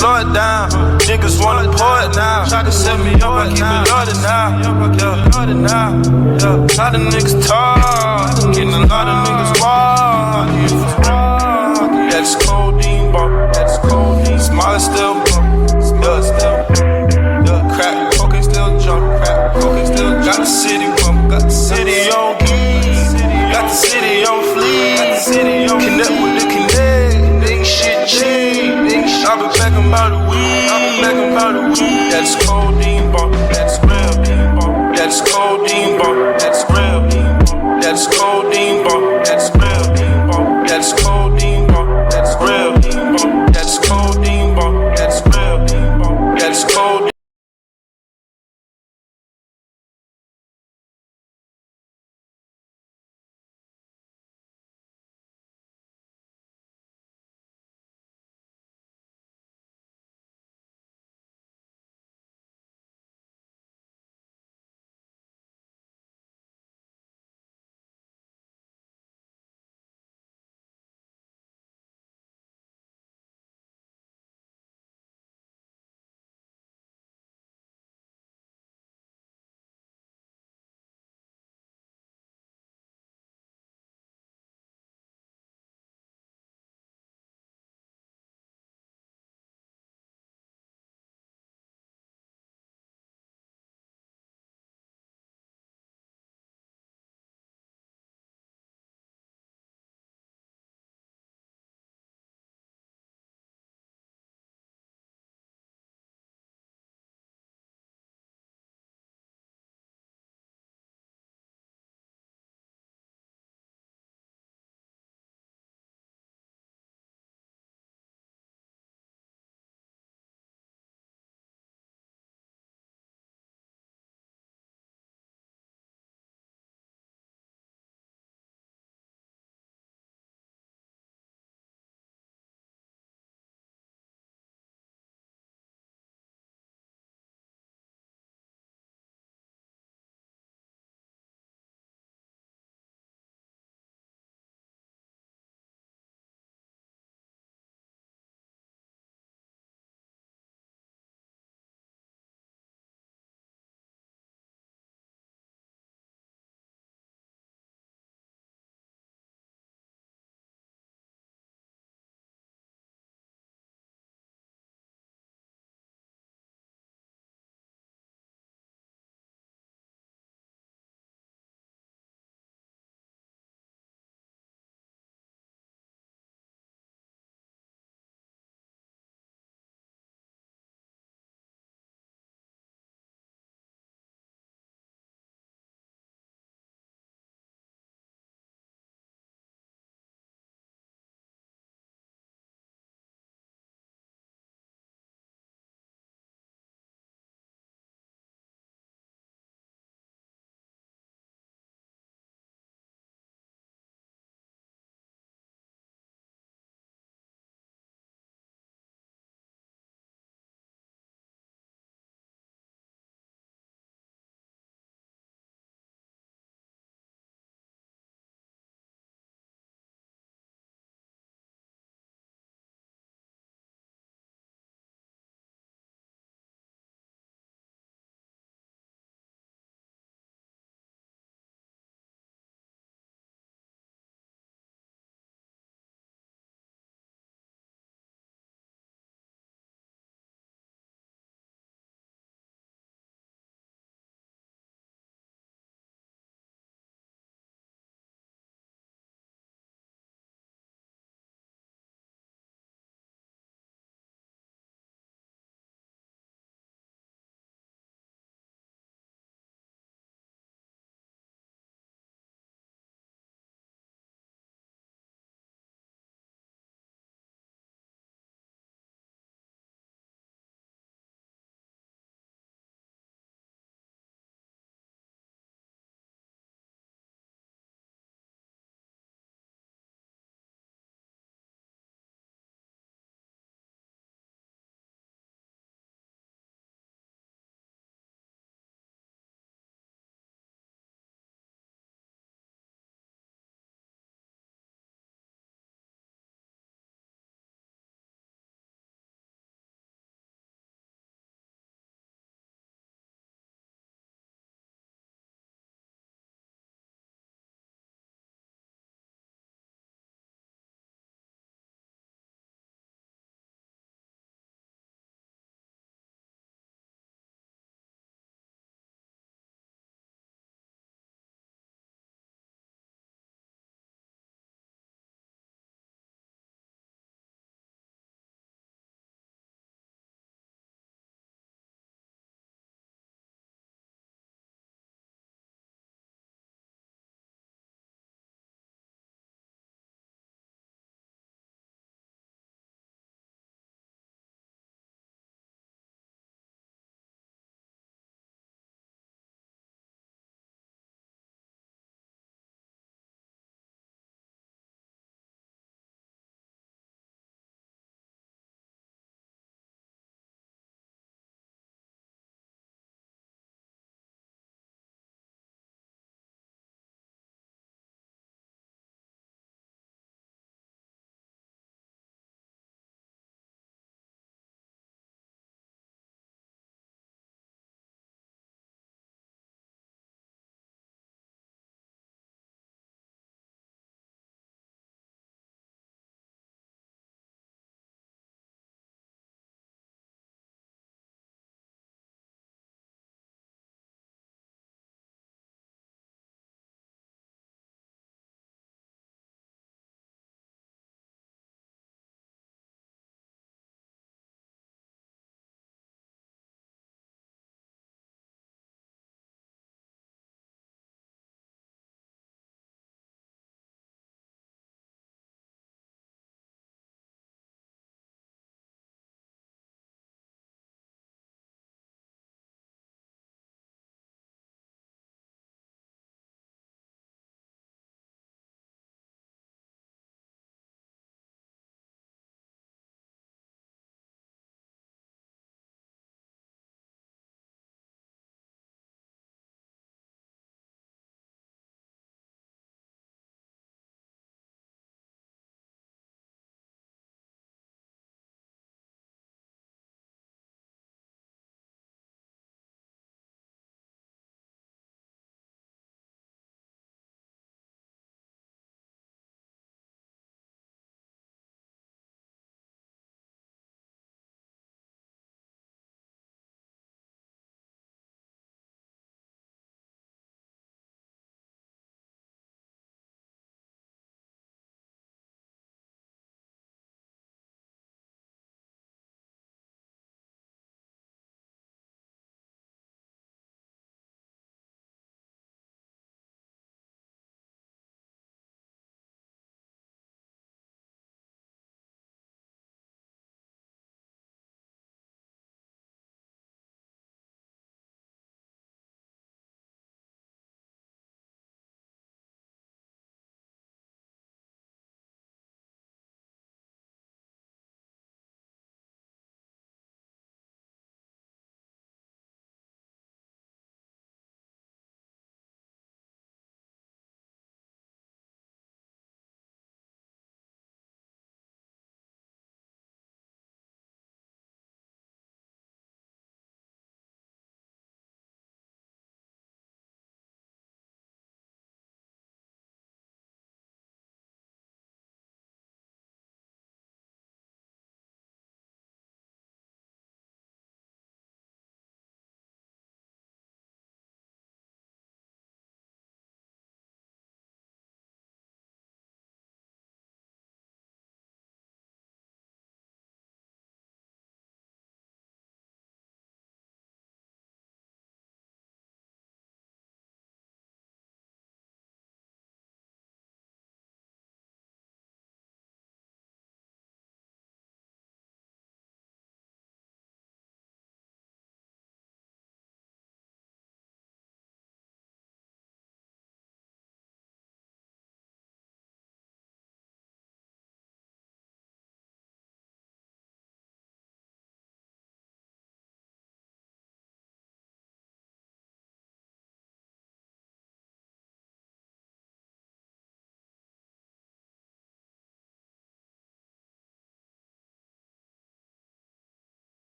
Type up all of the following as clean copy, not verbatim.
slow it down. Niggas wanna pour it now. Try to set me up, I keep it loaded now. Yeah, lot of niggas talk, getting a lot of niggas walk. That's codeine, bro. That's codeine. Smiling still, crack, cocaine still jump, crack, cocaine still jump. Got the city bump, got the city on geese, got the city on fleas. Connect with the connect, nigga shit cheap. I been packing about a week, That's codeine bump, that's real. That's codeine bump, that's real. That's codeine bump, that's real. That's codeine bump, that's real. That's codeine bump, that's real. That's codeine.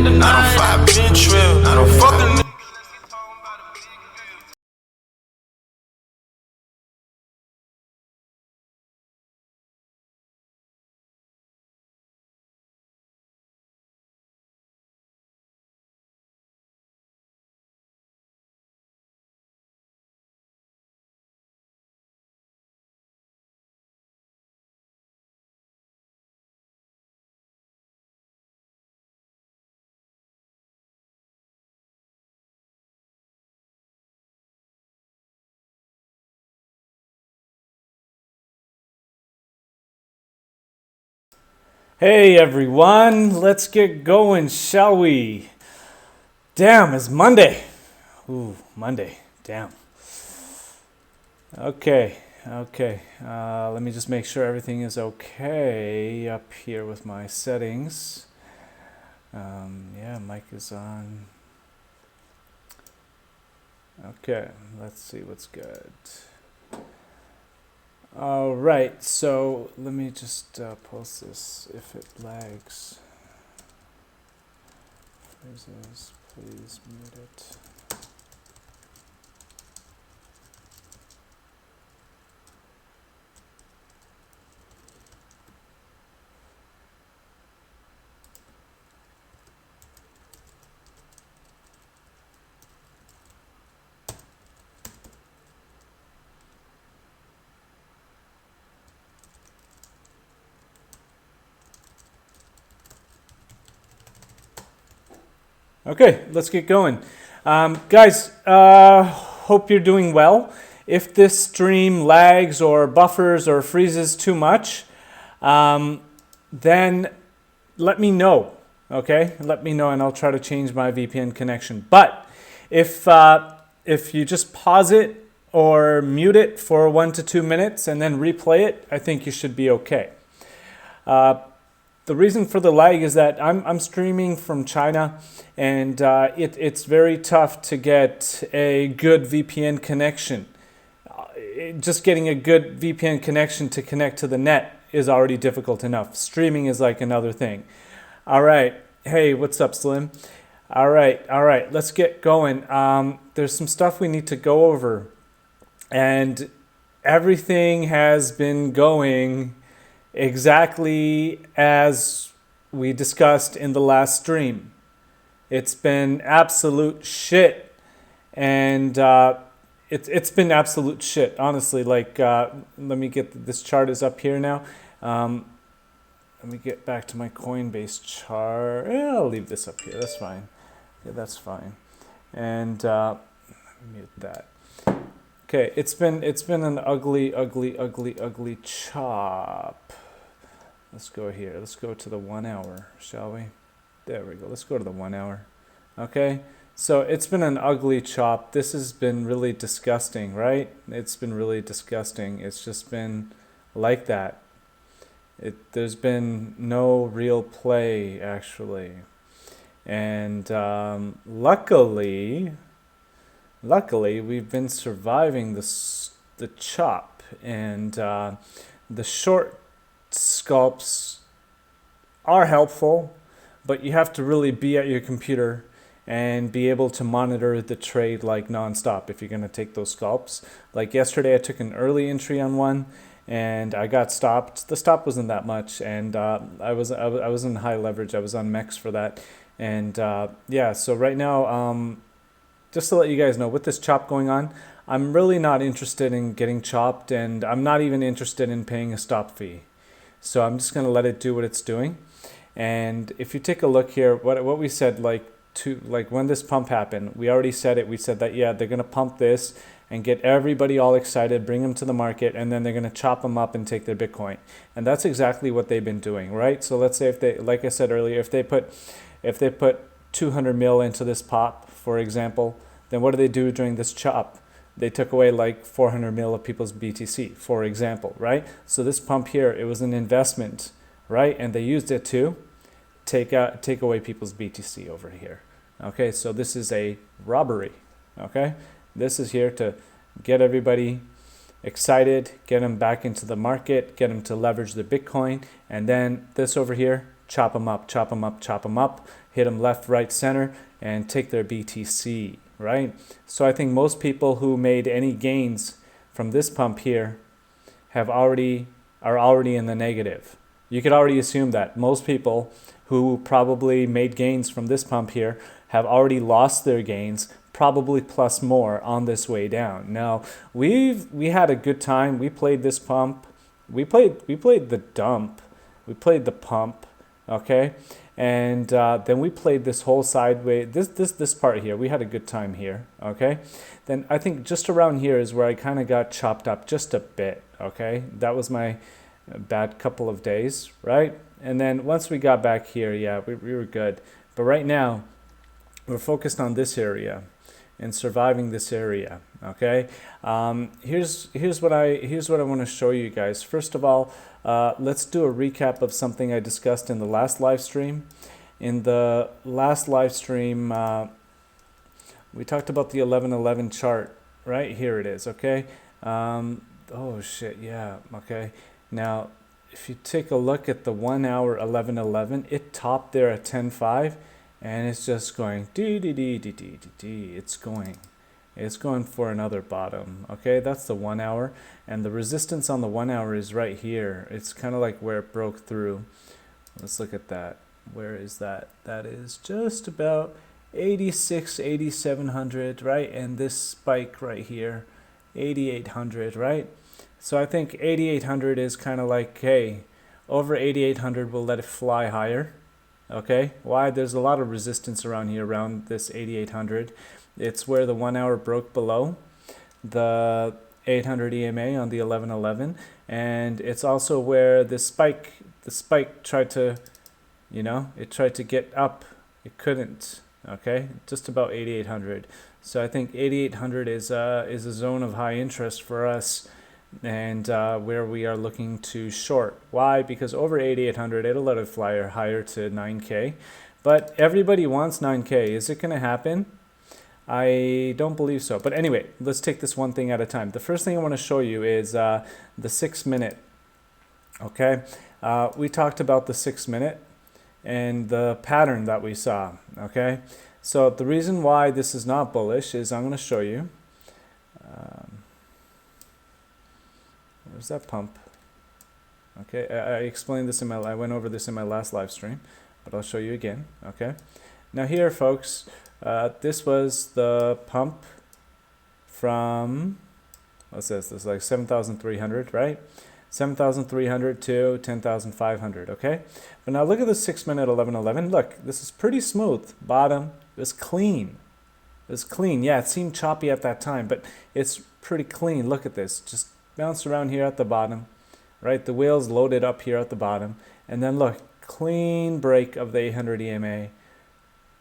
the 905 been trill. I don't fuck a nigga. Hey everyone, let's get going, shall we? Damn, it's Monday. Ooh, Monday, damn. Okay. Let me just make sure everything is okay up here with my settings. Yeah, mic is on. Okay, let's see what's good. All right, so let me just post this if it lags. Phrases, please mute it. Okay, let's get going. Guys, hope you're doing well. If this stream lags or buffers or freezes too much, then let me know, okay? Let me know and I'll try to change my VPN connection. But if you just pause it or mute it for 1 to 2 minutes and then replay it, I think you should be okay. The reason for the lag is that I'm streaming from China, and it's very tough to get a good VPN connection. Just getting a good VPN connection to connect to the net is already difficult enough. Streaming is like another thing. All right. Hey, what's up, Slim? All right. Let's get going. There's some stuff we need to go over, and everything has been going exactly as we discussed in the last stream. It's been absolute shit, and it's been absolute shit, honestly. Like, let me get this chart is up here now. Let me get back to my Coinbase chart. Yeah, I'll leave this up here. That's fine. Yeah, that's fine. And mute that. Okay, it's been an ugly chop. Let's go here. Let's go to the 1 hour, shall we? There we go. Let's go to the 1 hour. Okay, so it's been an ugly chop. This has been really disgusting, right? It's been really disgusting. It's just been like that. There's been no real play, actually. And luckily, we've been surviving the chop, and the short scalps are helpful, but you have to really be at your computer and be able to monitor the trade like nonstop if you're going to take those scalps. Like yesterday, I took an early entry on one, and I got stopped. The stop wasn't that much, and I was in high leverage. I was on MEX for that, and yeah. So right now, just to let you guys know, with this chop going on, I'm really not interested in getting chopped, and I'm not even interested in paying a stop fee. So I'm just going to let it do what it's doing. And if you take a look here, what we said, like when this pump happened, we already said it. We said that, yeah, they're going to pump this and get everybody all excited, bring them to the market, and then they're going to chop them up and take their Bitcoin. And that's exactly what they've been doing, right? So let's say if they, like I said earlier, if they put 200 mil into this pop, for example, then what do they do during this chop? They took away like 400 mil of people's BTC, for example, right? So this pump here, it was an investment, right? And they used it to take away people's BTC over here. Okay, so this is a robbery, okay? This is here to get everybody excited, get them back into the market, get them to leverage the Bitcoin, and then this over here, chop them up, chop them up, chop them up, hit them left, right, center, and take their BTC, right? So I think most people who made any gains from this pump here are already in the negative. You could already assume that most people who probably made gains from this pump here have already lost their gains, probably plus more on this way down. Now, we had a good time. We played this pump. We played the dump. We played the pump, okay? And then we played this whole sideways, this part here. We had a good time here, okay? Then I think just around here is where I kind of got chopped up just a bit, okay? That was my bad couple of days, right? And then once we got back here, yeah, we were good. But right now, we're focused on this area and surviving this area, okay? Here's what I want to show you guys. First of all, let's do a recap of something I discussed in the last live stream. In the last live stream, we talked about the 1111 chart. Right here it is, okay? Oh shit, yeah, okay. Now, if you take a look at the 1 hour 1111, it topped there at 10.5, and it's just going it's going for another bottom, okay? That's the 1 hour, and the resistance on the 1 hour is right here. It's kind of like where it broke through. Let's look at that. Where is that? That is just about 8,700, right? And this spike right here, 8,800, right? So I think 8,800 is kind of like, hey, over 8,800, we'll let it fly higher. Okay, why? There's a lot of resistance around here, around this 8,800. It's where the 1 hour broke below the 800 EMA on the 1111, and it's also where the spike tried to, it tried to get up. It couldn't. Okay, just about 8,800. So I think 8,800 is a zone of high interest for us, and where we are looking to short. Why? Because over 8,800, it'll let it fly higher to 9K. But everybody wants 9K. Is it going to happen? I don't believe so. But anyway, let's take this one thing at a time. The first thing I want to show you is the 6 minute. Okay, we talked about the 6 minute and the pattern that we saw. Okay, so the reason why this is not bullish is I'm going to show you. Where's that pump? Okay, I explained this I went over this in my last live stream, but I'll show you again. Okay, now here, folks, this was the pump from, what's this? This is like 7,300, right? 7,300 to 10,500. Okay, but now look at the 6 minute 1111. Look, this is pretty smooth. Bottom is clean. It's clean. Yeah, it seemed choppy at that time, but it's pretty clean. Look at this. Just bounced around here at the bottom, right? The wheels loaded up here at the bottom, and then look, clean break of the 800 EMA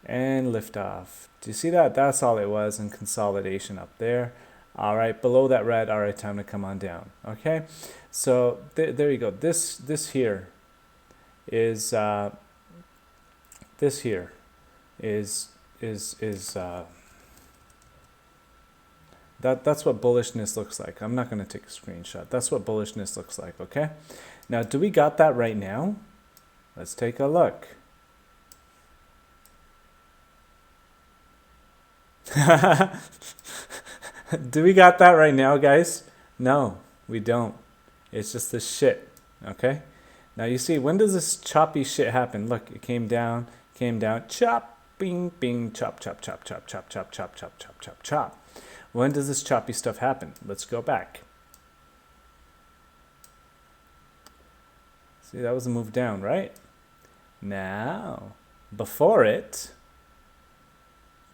and lift off. Do you see that? That's all it was, and consolidation up there. All right, below that red. All right, time to come on down. Okay, so there you go. This here is that's what bullishness looks like. I'm not going to take a screenshot. That's what bullishness looks like, okay? Now, do we got that right now? Let's take a look. Do we got that right now, guys? No, we don't. It's just this shit, okay? Now, you see, when does this choppy shit happen? Look, it came down, chop, bing, bing, chop, chop, chop, chop, chop, chop, chop, chop, chop, chop, chop. When does this choppy stuff happen? Let's go back. See, that was a move down, right? Now, before it,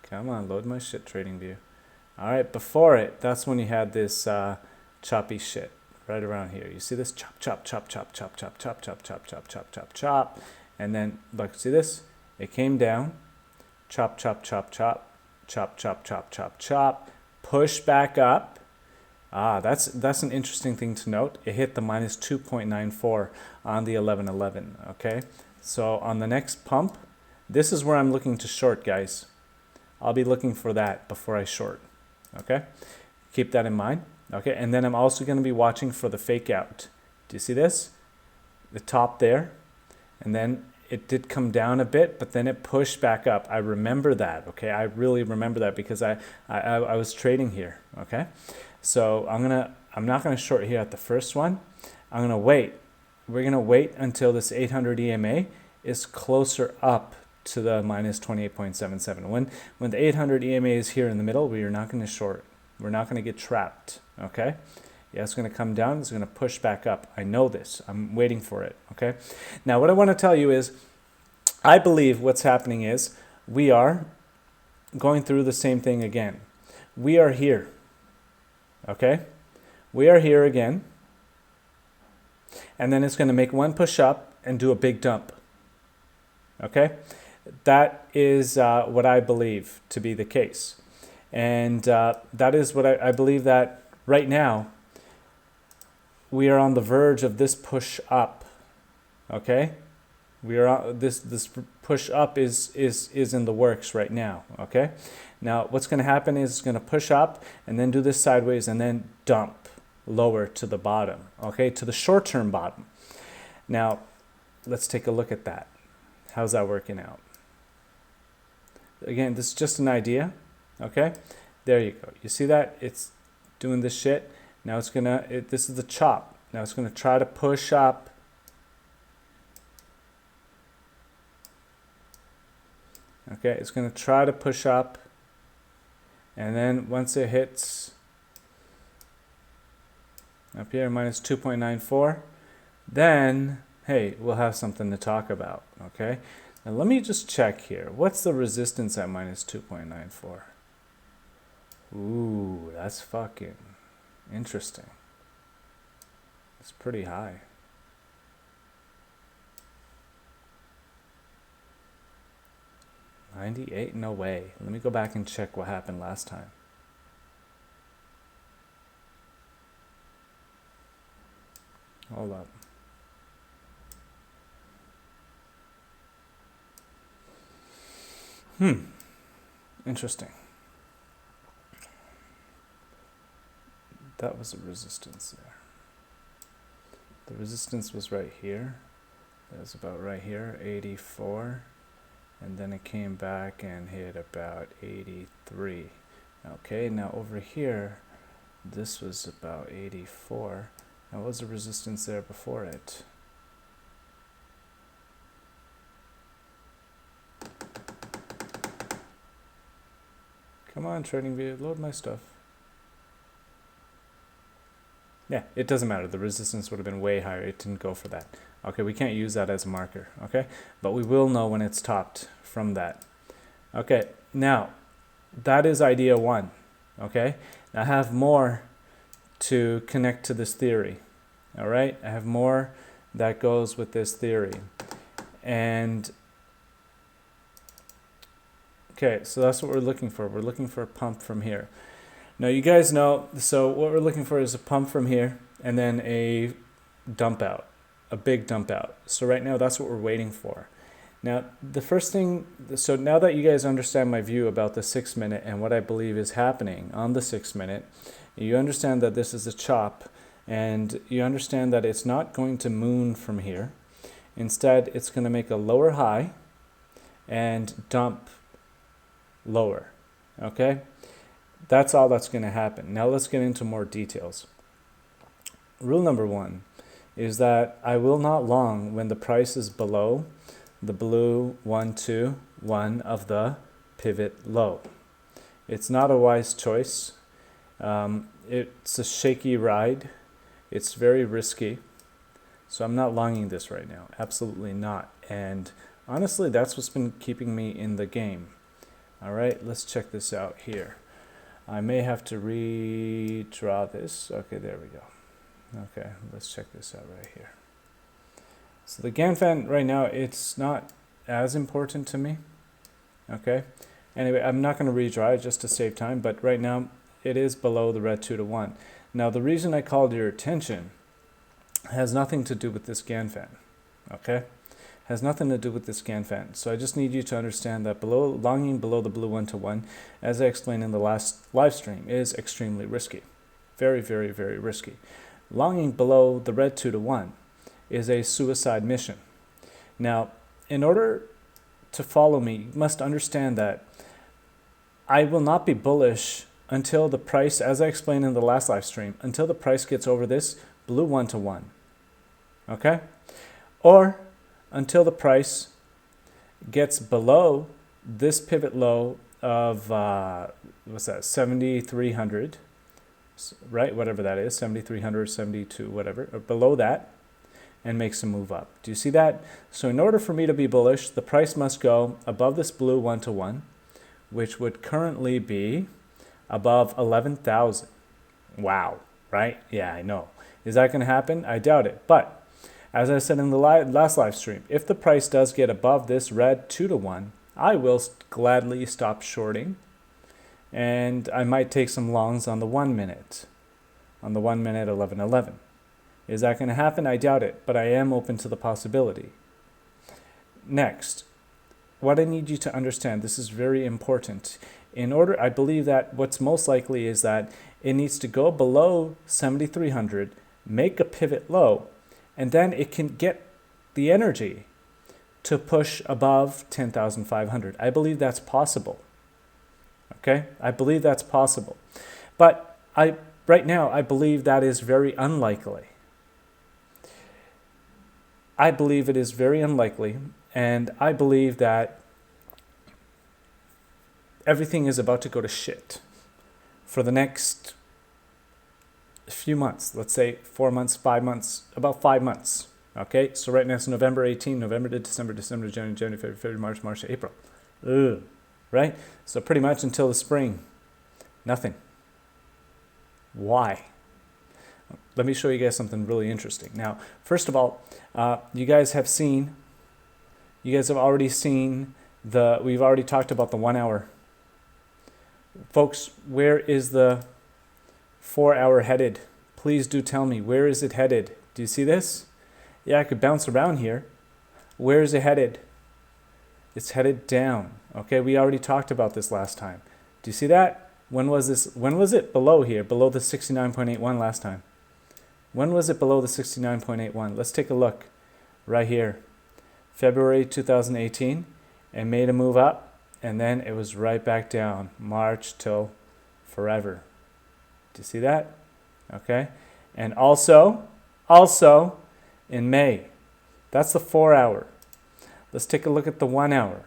come on, load my shit, TradingView. All right, before it, that's when you had this choppy shit right around here. You see this? Chop, chop, chop, chop, chop, chop, chop, chop, chop, chop, chop, chop, chop. And then, look, see this? It came down, chop, chop, chop, chop, chop, chop, chop, chop, chop. Push back up. That's an interesting thing to note. It hit the minus 2.94 on the 1111. Okay, so on the next pump, this is where I'm looking to short, guys. I'll be looking for that before I short. Okay, keep that in mind. Okay, and then I'm also going to be watching for the fake out. Do you see this? The top there, and then it did come down a bit, but then it pushed back up. I remember that, okay? I really remember that because I was trading here, okay? So I'm not gonna short here at the first one. I'm gonna wait. We're gonna wait until this 800 EMA is closer up to the minus 28.77. When the 800 EMA is here in the middle, we are not gonna short. We're not gonna get trapped, okay? Yeah, it's going to come down. It's going to push back up. I know this. I'm waiting for it. Okay. Now, what I want to tell you is, I believe what's happening is we are going through the same thing again. We are here. Okay. We are here again. And then it's going to make one push up and do a big dump. Okay. That is what I believe to be the case. And that is what I believe that right now, we are on the verge of this push up, okay? We are on, this push up is in the works right now, okay? Now, what's going to happen is it's going to push up and then do this sideways and then dump lower to the bottom, okay? To the short-term bottom. Now, let's take a look at that. How's that working out? Again, this is just an idea, okay? There you go. You see that? It's doing this shit. Now it's this is the chop. Now it's gonna try to push up. Okay, it's gonna try to push up. And then once it hits up here, minus 2.94, then, hey, we'll have something to talk about, okay? Now let me just check here. What's the resistance at minus 2.94? Ooh, that's fucking interesting. It's pretty high. $98? No way. Let me go back and check what happened last time. Hold up. Interesting. That was a resistance there. The resistance was right here. That was about right here, 84. And then it came back and hit about 83. Okay, now over here, this was about 84. Now what was the resistance there before it? Come on, TradingView, load my stuff. Yeah, it doesn't matter. The resistance would have been way higher. It didn't go for that. Okay, we can't use that as a marker, okay? But we will know when it's topped from that. Okay, now, that is idea one, okay? Now, I have more to connect to this theory, all right? I have more that goes with this theory. And, okay, so that's what we're looking for. We're looking for a pump from here. Now, you guys know, so what we're looking for is a pump from here and then a dump out, a big dump out. So right now, that's what we're waiting for. Now, the first thing, so now that you guys understand my view about the 6 minute and what I believe is happening on the 6 minute, you understand that this is a chop and you understand that it's not going to moon from here. Instead, it's going to make a lower high and dump lower, okay? That's all that's going to happen. Now let's get into more details. Rule number one is that I will not long when the price is below the blue 121 of the pivot low. It's not a wise choice. It's a shaky ride. It's very risky. So I'm not longing this right now. Absolutely not. And honestly, that's what's been keeping me in the game. All right, let's check this out here. I may have to redraw this. Okay, there we go. Okay, let's check this out right here. So the GAN right now, it's not as important to me. Okay. Anyway, I'm not going to redraw it just to save time, but right now it is below the red 2 to 1. Now the reason I called your attention has nothing to do with this GAN. Okay. Has nothing to do with this GAN. So I just need you to understand that longing below the blue 1 to 1, as I explained in the last live stream, is extremely risky. Very, very, very risky. Longing below the red 2 to 1 is a suicide mission. Now, in order to follow me, you must understand that I will not be bullish until the price, as I explained in the last live stream, until the price gets over this blue 1-to-1. Okay? Or until the price gets below this pivot low of, what's that, 7,300, right? Whatever that is, 7,300, 72, whatever, or below that, and makes a move up. Do you see that? So in order for me to be bullish, the price must go above this blue 1-to-1, which would currently be above 11,000. Wow, right? Yeah, I know. Is that going to happen? I doubt it. But as I said in the last live stream, if the price does get above this red 2-to-1, I will gladly stop shorting, and I might take some longs on the 1 minute. On the 1 minute 11.11. Is that going to happen? I doubt it, but I am open to the possibility. Next, what I need you to understand, this is very important. In order, I believe that what's most likely is that it needs to go below 7,300, make a pivot low, and then it can get the energy to push above 10,500. I believe that's possible. Okay? I believe that's possible. But right now, I believe that is very unlikely. I believe it is very unlikely, and I believe that everything is about to go to shit for the next few months. Let's say 4 months, 5 months, about 5 months. Okay, so right now it's November 18, November to December, December to January, January, February, March, March to April. Ugh. Right? So pretty much until the spring, nothing. Why? Let me show you guys something really interesting. Now, first of all, you guys have already seen we've already talked about the 1 hour. Folks, where is the 4 hour headed? Please do tell me, where is it headed? Do you see this? Yeah, I could bounce around here. Where is it headed? It's headed down. Okay, we already talked about this last time. Do you see that? When was this? When was it below here? Below the 69.81 last time. When was it below the 69.81? Let's take a look right here. February 2018, and made a move up, and then it was right back down. March till forever. Do you see that? Okay. And also in May. That's the 4 hour. Let's take a look at the 1 hour.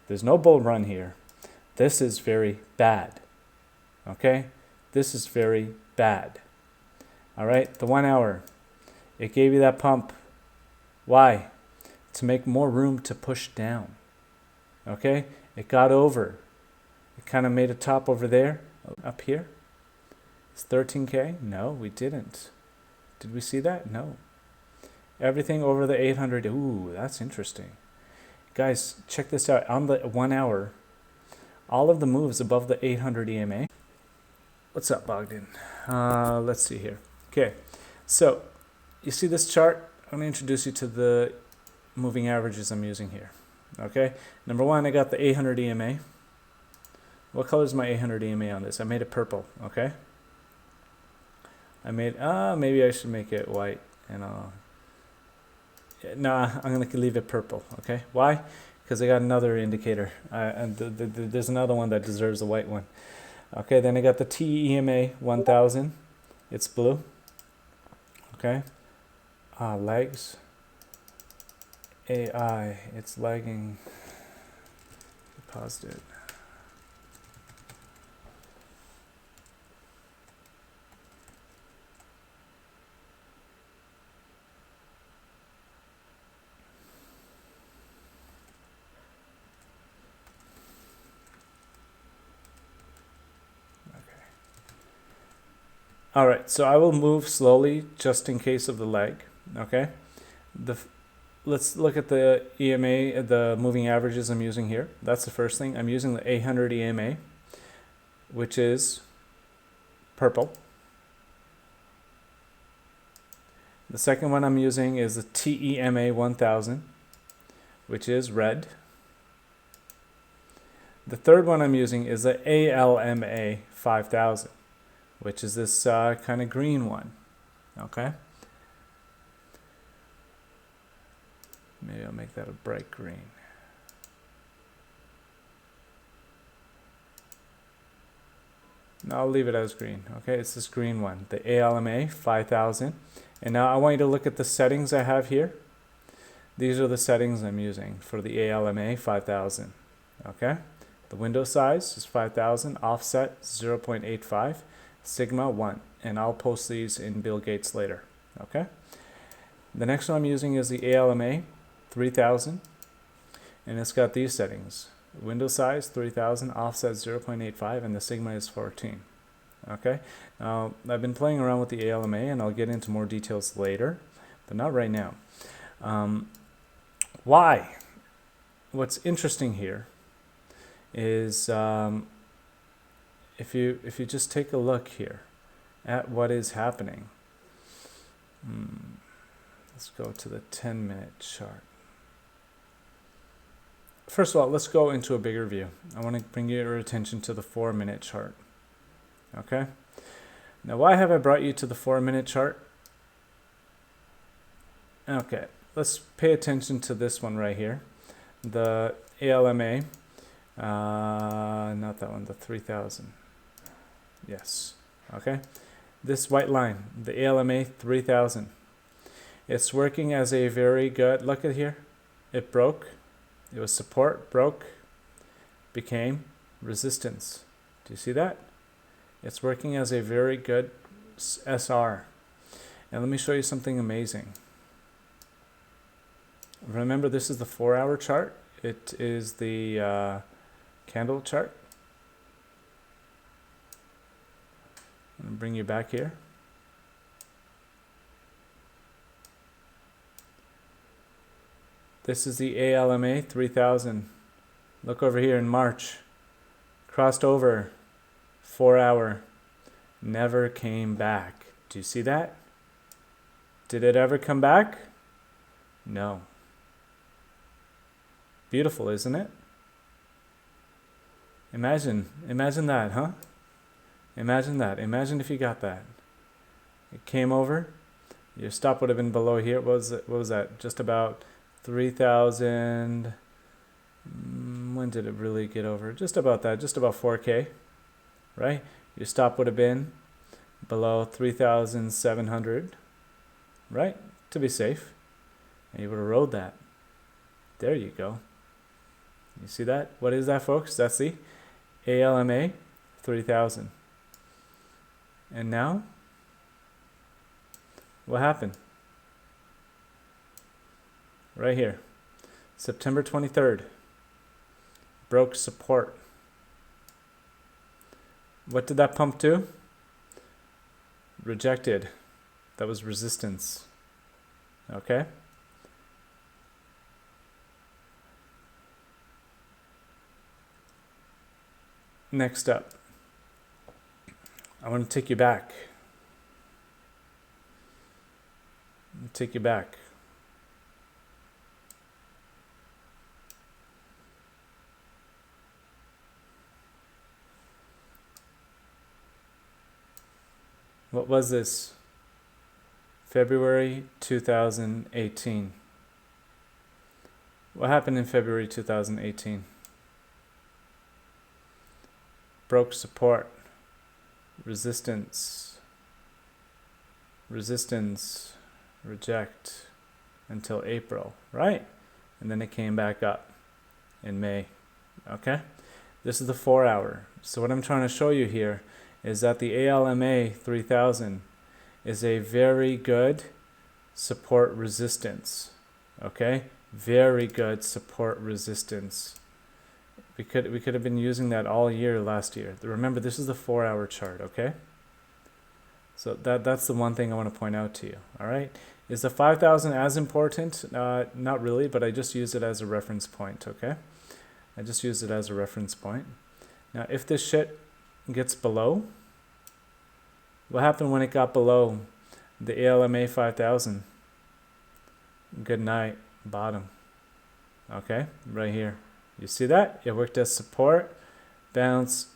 There's no bull run here. This is very bad. Okay? This is very bad. All right? The 1 hour. It gave you that pump. Why? To make more room to push down. Okay? It got over. It kind of made a top over there. Up here. It's 13K? No, we didn't. Did we see that? No. Everything over the 800. Ooh, that's interesting. Guys, check this out. On the 1 hour, all of the moves above the 800 EMA. What's up, Bogdan? Let's see here. Okay, so you see this chart? I'm going to introduce you to the moving averages I'm using here. Okay, number one, I got the 800 EMA. What color is my 800 EMA on this? I made it purple. Okay. I made maybe I should make it white and nah, I'm gonna leave it purple. Okay, why? Because I got another indicator, and there's another one that deserves a white one. Okay, then I got the TEMA 1000. It's blue. Okay, legs. AI, it's lagging. Paused it. All right, so I will move slowly just in case of the lag. Okay, let's look at the EMA, the moving averages I'm using here. That's the first thing. I'm using the 800 EMA, which is purple. The second one I'm using is the TEMA 1000, which is red. The third one I'm using is the ALMA 5000. Which is this kind of green one. Okay. Maybe I'll make that a bright green. No, I'll leave it as green. Okay, it's this green one, the ALMA 5000. And now I want you to look at the settings I have here. These are the settings I'm using for the ALMA 5000. Okay, the window size is 5000, offset 0.85, sigma 1, and I'll post these in Bill Gates later. Okay, the next one I'm using is the ALMA 3000, and it's got these settings: window size 3000, offset 0.85, and the sigma is 14. Okay, now I've been playing around with the ALMA, and I'll get into more details later, but not right now. Why? What's interesting here is if you just take a look here at what is happening. Let's go to the 10-minute chart. First of all, let's go into a bigger view. I want to bring your attention to the 4-minute chart. Okay? Now, why have I brought you to the 4-minute chart? Okay, let's pay attention to this one right here. The ALMA, not that one, the 3000. Yes, okay. This white line, the ALMA 3000. It's working as a very good, look at here, it broke. It was support, broke, became resistance. Do you see that? It's working as a very good SR. And let me show you something amazing. Remember, this is the 4-hour chart. It is the candle chart. I'm going to bring you back here. This is the ALMA 3000. Look over here in March. Crossed over, 4-hour, never came back. Do you see that? Did it ever come back? No. Beautiful, isn't it? Imagine that, huh? Imagine that. Imagine if you got that. It came over. Your stop would have been below here. What was that? Just about 3,000. When did it really get over? Just about that. Just about 4K, right? Your stop would have been below 3,700, right? To be safe. And you would have rode that. There you go. You see that? What is that, folks? That's the ALMA 3000. And now, what happened? Right here, September 23rd, broke support. What did that pump do? Rejected. That was resistance. Okay? Next up, I want to take you back. Take you back. What was this? February 2018. What happened in February 2018? Broke support, resistance, reject until April, right? And then it came back up in May, okay? This is the 4-hour. So what I'm trying to show you here is that the ALMA 3000 is a very good support resistance, okay? Very good support resistance. We could have been using that all year last year. Remember, this is the 4-hour chart, okay? So that's the one thing I want to point out to you, all right? Is the 5,000 as important? Not really, but I just use it as a reference point, okay? I just use it as a reference point. Now, if this shit gets below, what happened when it got below the ALMA 5000? Good night, bottom, okay? Right here. You see that? It worked as support, bounce,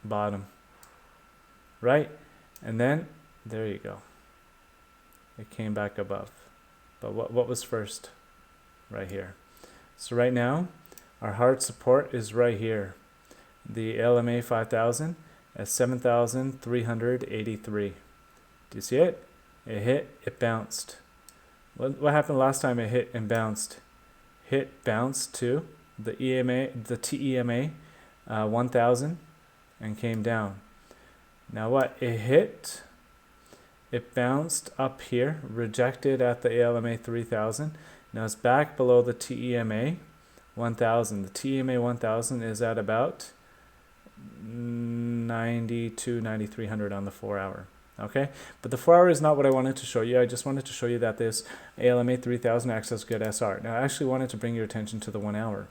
bottom, right? And then, there you go. It came back above. But what was first? right here. So right now, our hard support is right here. The LMA 5000 at 7,383. Do you see it? It hit, it bounced. What happened last time it hit and bounced? Hit, bounced to the TEMA 1000 and came down. Now what? It hit, it bounced up here, rejected at the ALMA 3000. Now it's back below the TEMA 1000. The TEMA 1000 is at about 9300 on the 4 hour. Okay, but the 4 hour is not what I wanted to show you. I just wanted to show you that this ALMA 3000 acts as good SR. Now I actually wanted to bring your attention to the 1 hour.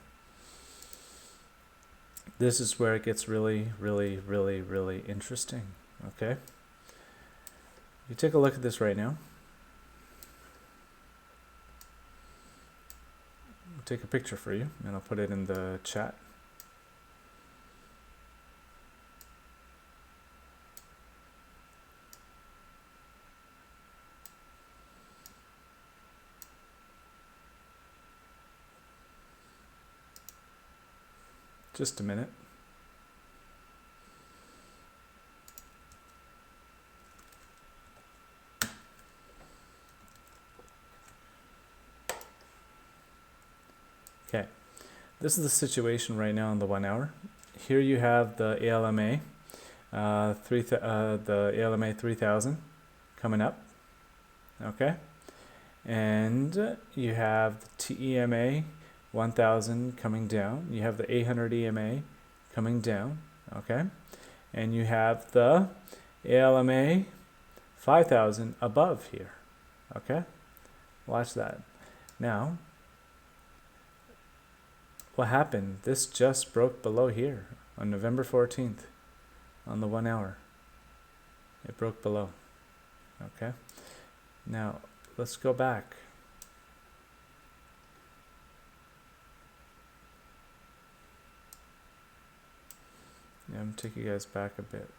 This is where it gets really, really, really, really interesting. Okay, you take a look at this right now. I'll take a picture for you and I'll put it in the chat. Just a minute. Okay, this is the situation right now in the 1 hour. Here you have the ALMA, the ALMA 3000 coming up. Okay, and you have the TEMA 1000 coming down. You have the 800 EMA coming down. Okay, and you have the ALMA 5000 above here. Okay, watch that. Now, what happened? This just broke below here on November 14th on the 1 hour. It broke below. Okay, now let's go back. Yeah, I'm taking you guys back a bit.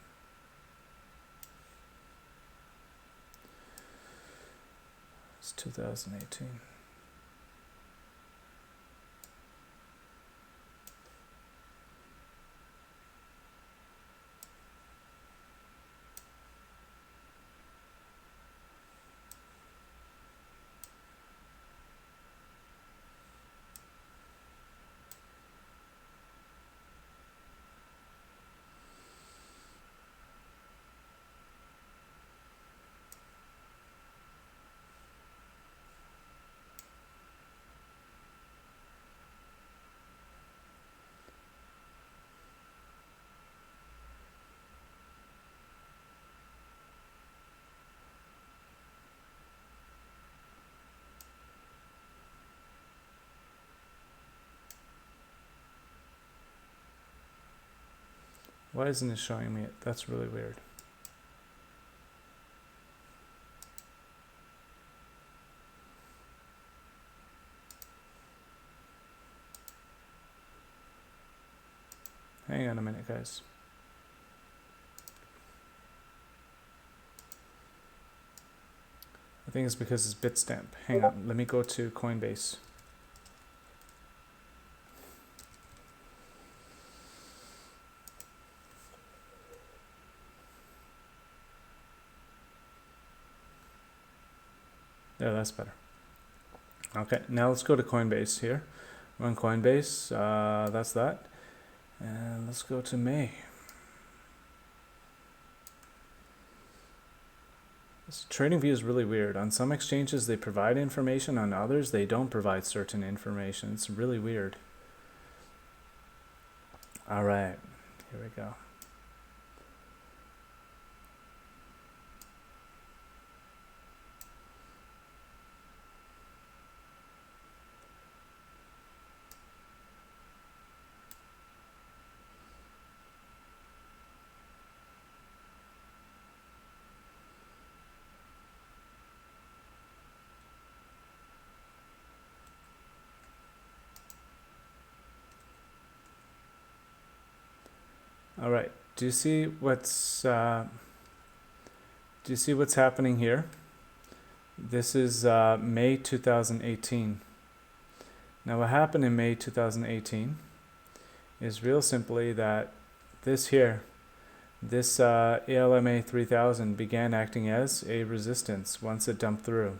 It's 2018. Why isn't it showing me it? That's really weird. Hang on a minute, guys. I think it's because it's Bitstamp. Hang on, let me go to Coinbase. There, that's better. Okay, now let's go to Coinbase here. We're on Coinbase, that's that. And let's go to May. This trading view is really weird. On some exchanges they provide information, on others they don't provide certain information. It's really weird. All right, here we go. All right. Do you see what's happening here? This is May 2018. Now what happened in May 2018 is real simply that this here, this ALMA 3000 began acting as a resistance once it dumped through.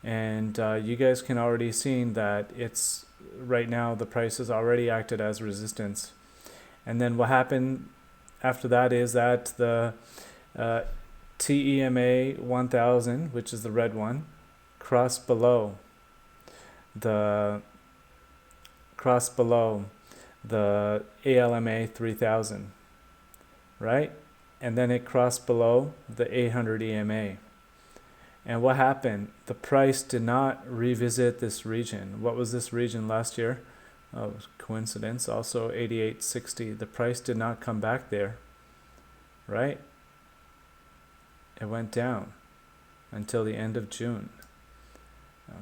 And you guys can already see that it's right now the price has already acted as resistance. And then what happened after that is that the TEMA 1000, which is the red one, crossed below the ALMA 3000, right? And then it crossed below the 800 EMA. And what happened? The price did not revisit this region. What was this region last year? Oh, it was coincidence. Also 88.60. The price did not come back there, right? It went down until the end of June.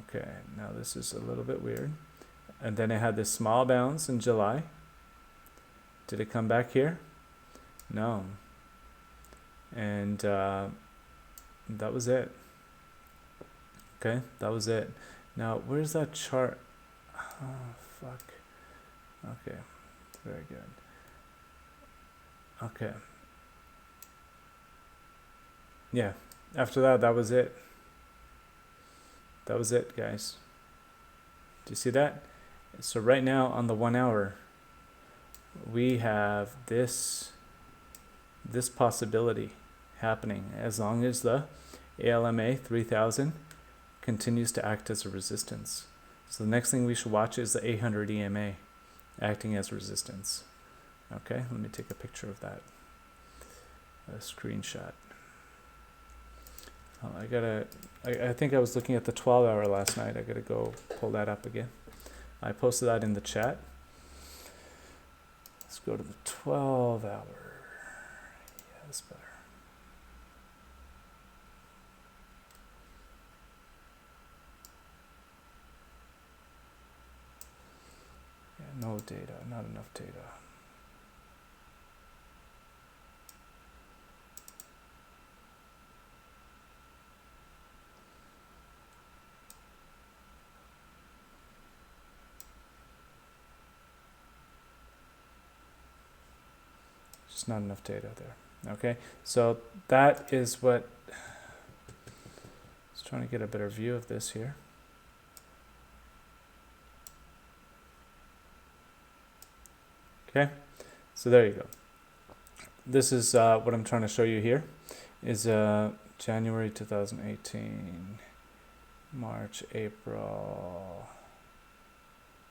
Okay, now this is a little bit weird. And then it had this small bounce in July. Did it come back here? No. And that was it. Okay, that was it. Now, where's that chart? Oh, fuck. Okay, very good. Okay. Yeah, after that, that was it. That was it, guys. Do you see that? So right now on the 1 hour, we have this possibility happening as long as the ALMA 3000 continues to act as a resistance. So the next thing we should watch is the 800 EMA acting as resistance. Okay, let me take a picture of that. A screenshot. Oh, I think I was looking at the 12 hour last night. I gotta go pull that up again. I posted that in the chat. Let's go to the 12 hour. Yeah, that's better. Yeah, no data, not enough data. Just not enough data there. Okay, so that is what. Just trying to get a better view of this here. Okay, so there you go. This is what I'm trying to show you here. Is January 2018, March, April,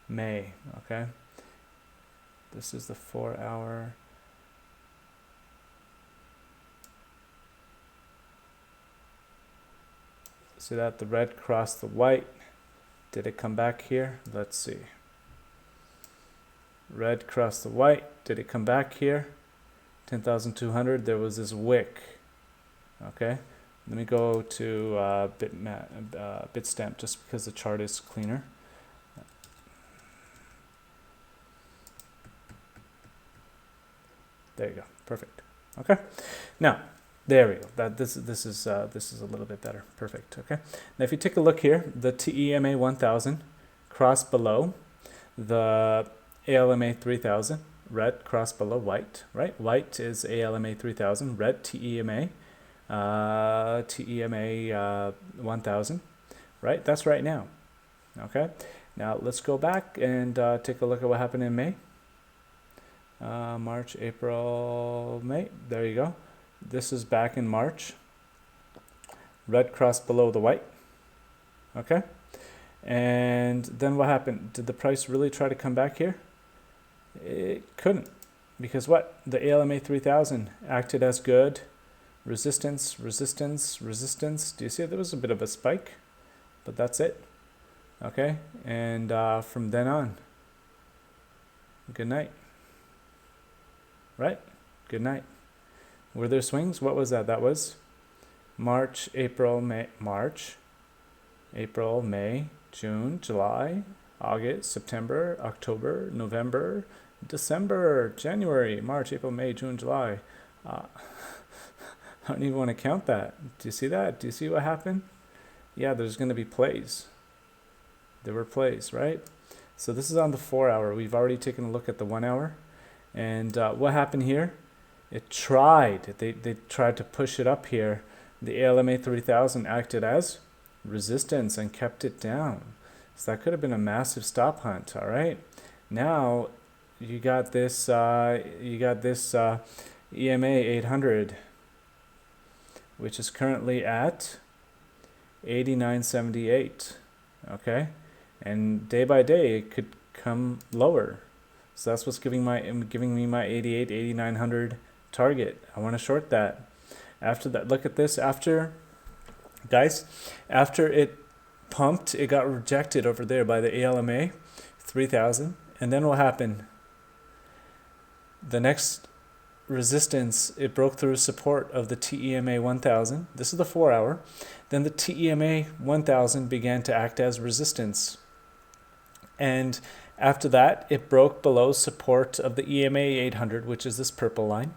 May. Okay, this is the 4 hour. See that the red crossed the white. Did it come back here? Let's see. Red crossed the white. Did it come back here? 10,200. There was this wick. Okay. Let me go to Bitstamp just because the chart is cleaner. There you go. Perfect. Okay. Now. There we go. This is a little bit better. Perfect. Okay. Now, if you take a look here, the TEMA 1000 crossed below the ALMA 3000. Red crossed below white. Right. White is ALMA 3000. Red TEMA 1000. Right. That's right now. Okay. Now let's go back and take a look at what happened in May. March, April, May. There you go. This is back in March. Red crossed below the white. Okay. And then what happened? Did the price really try to come back here? It couldn't. Because what? The ALMA 3000 acted as good. Resistance, resistance, resistance. Do you see there was a bit of a spike? But that's it. Okay. And from then on, good night. Right? Good night. Were there swings? What was that? That was March, April, May, June, July, August, September, October, November, December, January, March, April, May, June, July. I don't even want to count that. Do you see that? Do you see what happened? Yeah, there's going to be plays. There were plays, right? So this is on the 4 hour. We've already taken a look at the 1 hour. And what happened here? It tried. They tried to push it up here. The ALMA 3000 acted as resistance and kept it down. So that could have been a massive stop hunt. All right. Now you got this. EMA 800, which is currently at 89.78. Okay, and day by day it could come lower. So that's what's giving me my 88, 8900 target. I want to short that. After that, look at this. After it pumped, it got rejected over there by the ALMA 3000. And then what happened? The next resistance, it broke through support of the TEMA 1000. This is the 4 hour. Then the TEMA 1000 began to act as resistance. And after that, it broke below support of the EMA 800, which is this purple line.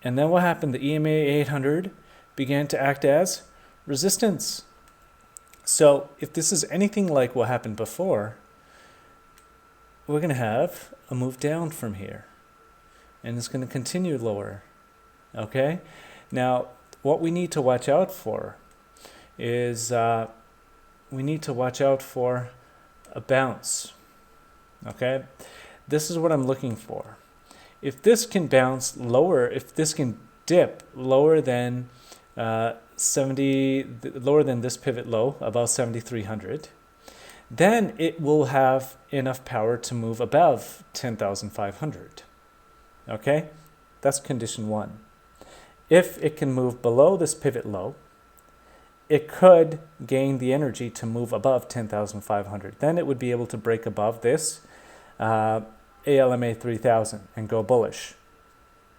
And then what happened? The EMA 800 began to act as resistance. So if this is anything like what happened before, we're going to have a move down from here. And it's going to continue lower. Okay? Now, what we need to watch out for is we need to watch out for a bounce. Okay? This is what I'm looking for. If this can bounce lower, if this can dip lower than 70, lower than this pivot low, about 7,300, then it will have enough power to move above 10,500. Okay? That's condition one. If it can move below this pivot low, it could gain the energy to move above 10,500. Then it would be able to break above this ALMA 3000 and go bullish.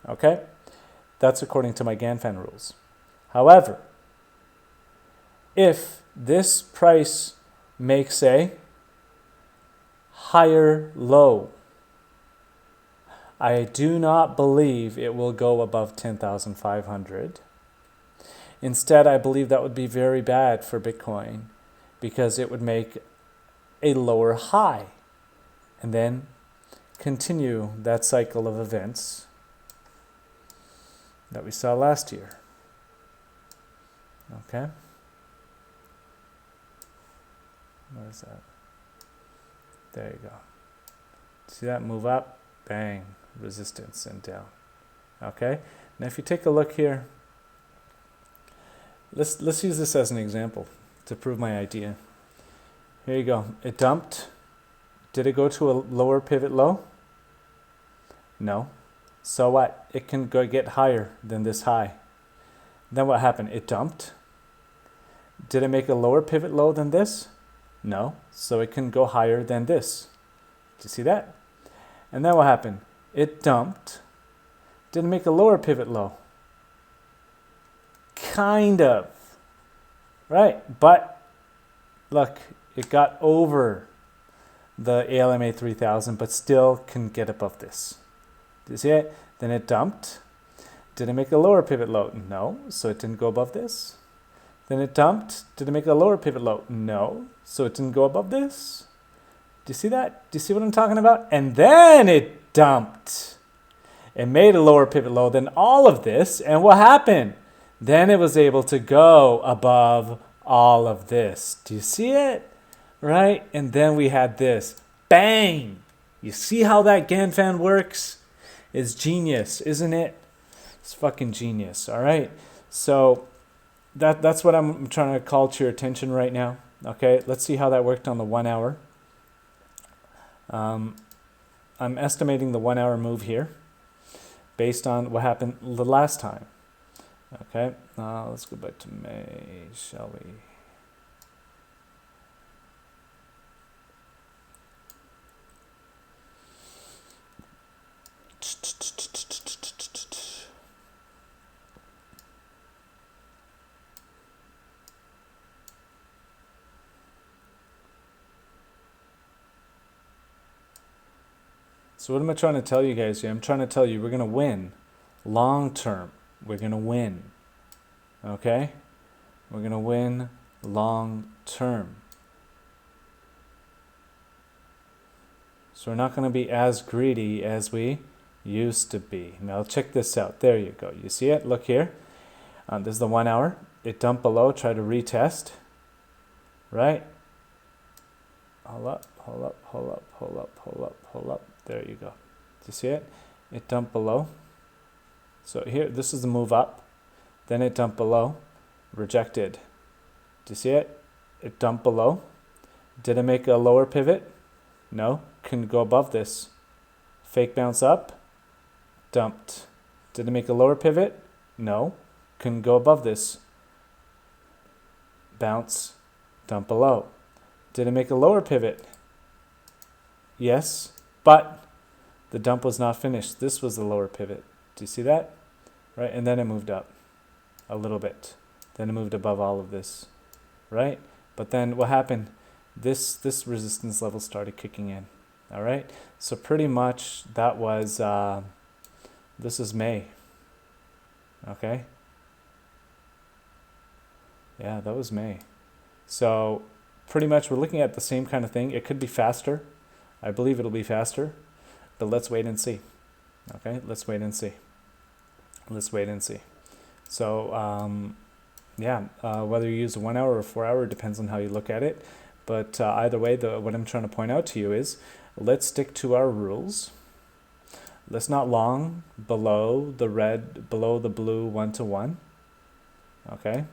Okay? That's according to my Ganfan rules. However, if this price makes a higher low, I do not believe it will go above 10,500. Instead, I believe that would be very bad for Bitcoin because it would make a lower high and then continue that cycle of events that we saw last year. Okay? What is that? There you go. See that move up? Bang. Resistance and down. Okay? Now if you take a look here, let's use this as an example to prove my idea. Here you go. It dumped. Did it go to a lower pivot low? No. So what? It can go get higher than this high. Then what happened? It dumped. Did it make a lower pivot low than this? No. So it can go higher than this. Do you see that? And then what happened? It dumped. Did it make a lower pivot low? Kind of. Right? But look, it got over the ALMA 3000, but still can get above this. Do you see it? Then it dumped. Did it make a lower pivot low? No. So it didn't go above this. Then it dumped. Did it make a lower pivot low? No. So it didn't go above this. Do you see that? Do you see what I'm talking about? And then it dumped. It made a lower pivot low than all of this. And what happened? Then it was able to go above all of this. Do you see it? Right? And then we had this. Bang! You see how that Ganfan works? It's genius, isn't it? It's fucking genius. All right? So that's what I'm trying to call to your attention right now. Okay? Let's see how that worked on the 1 hour. I'm estimating the 1 hour move here based on what happened the last time. Okay, let's go back to May, shall we? So what am I trying to tell you guys here? I'm trying to tell you we're going to win long term. We're going to win. Okay? We're going to win long term. So we're not going to be as greedy as we used to be. Now check this out. There you go. You see it? Look here. This is the 1 hour. It dumped below. Try to retest. Right? Hold up, hold up, hold up, hold up, hold up, hold up. There you go. Do you see it? It dumped below. So here, this is the move up. Then it dumped below. Rejected. Do you see it? It dumped below. Did it make a lower pivot? No. Couldn't go above this. Fake bounce up. Dumped. Did it make a lower pivot? No. Couldn't go above this. Bounce. Dump below. Did it make a lower pivot? Yes. But the dump was not finished. This was the lower pivot. Do you see that? Right? And then it moved up a little bit. Then it moved above all of this. Right? But then what happened? This resistance level started kicking in. All right? So pretty much that was, this is May. Okay? Yeah, that was May. So pretty much we're looking at the same kind of thing. It could be faster. I believe it'll be faster. But let's wait and see. Okay? Let's wait and see. Let's wait and see. So, whether you use a 1 hour or 4 hour depends on how you look at it. But either way, what I'm trying to point out to you is let's stick to our rules. Let's not long below the red, below the blue 1 to 1. Okay?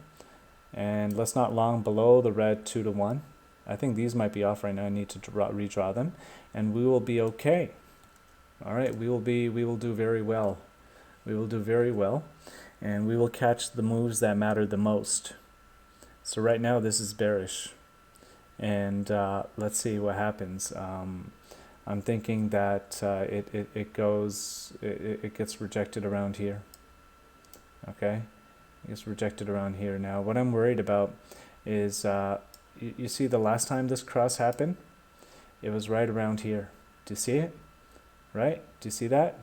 And let's not long below the red 2 to 1. I think these might be off right now. I need to redraw them. And we will be okay. All right? We will do very well. We will do very well. And we will catch the moves that matter the most. So right now this is bearish. And let's see what happens. I'm thinking that it gets rejected around here. Okay? It gets rejected around here. Now what I'm worried about is you see the last time this cross happened, it was right around here. Do you see it? Right? Do you see that?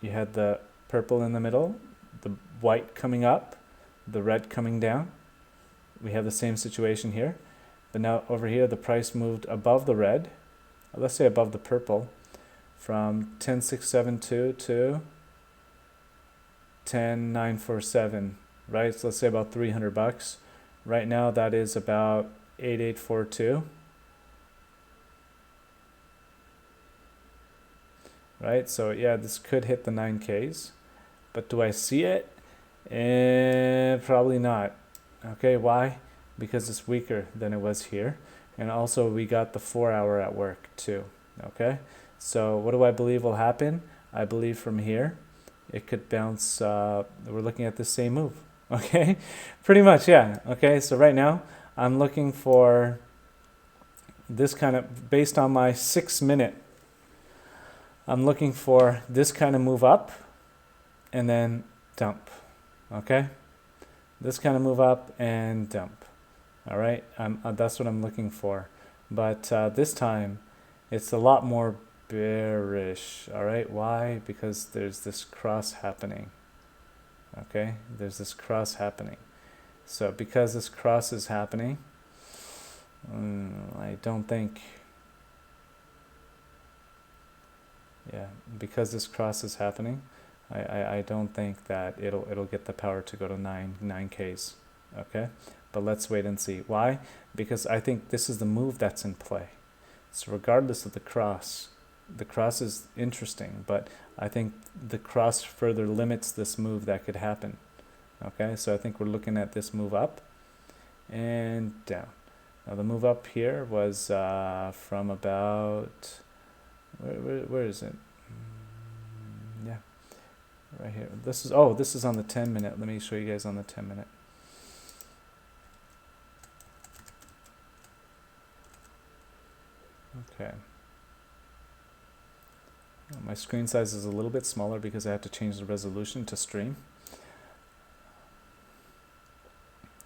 You had the purple in the middle, the white coming up, the red coming down. We have the same situation here. But now over here, the price moved above the red, let's say above the purple, from 10,672 to 10,947, right? So let's say about $300. Right now, that is about 8,842. Right, so yeah, this could hit the 9Ks, but do I see it? Probably not. Okay, why? Because it's weaker than it was here, and also we got the 4 hour at work too. Okay, so what do I believe will happen? I believe from here it could bounce. We're looking at the same move. Okay, pretty much, yeah. Okay, so right now I'm looking for this kind of, based on my 6 minute, I'm looking for this kind of move up and then dump. Okay, this kind of move up and dump. All right, that's what I'm looking for. But this time it's a lot more bearish. All right, why? Because there's this cross happening. Okay, there's this cross happening. So because this cross is happening, I don't think, yeah, because this cross is happening, I don't think that it'll get the power to go to 9Ks. Okay, but let's wait and see. Why? Because I think this is the move that's in play. So regardless of the cross is interesting, but I think the cross further limits this move that could happen. Okay, so I think we're looking at this move up and down. Now the move up here was from about, where is it? Yeah, right here. This is on the 10 minute. Let me show you guys on the 10 minute. Okay. My screen size is a little bit smaller because I have to change the resolution to stream.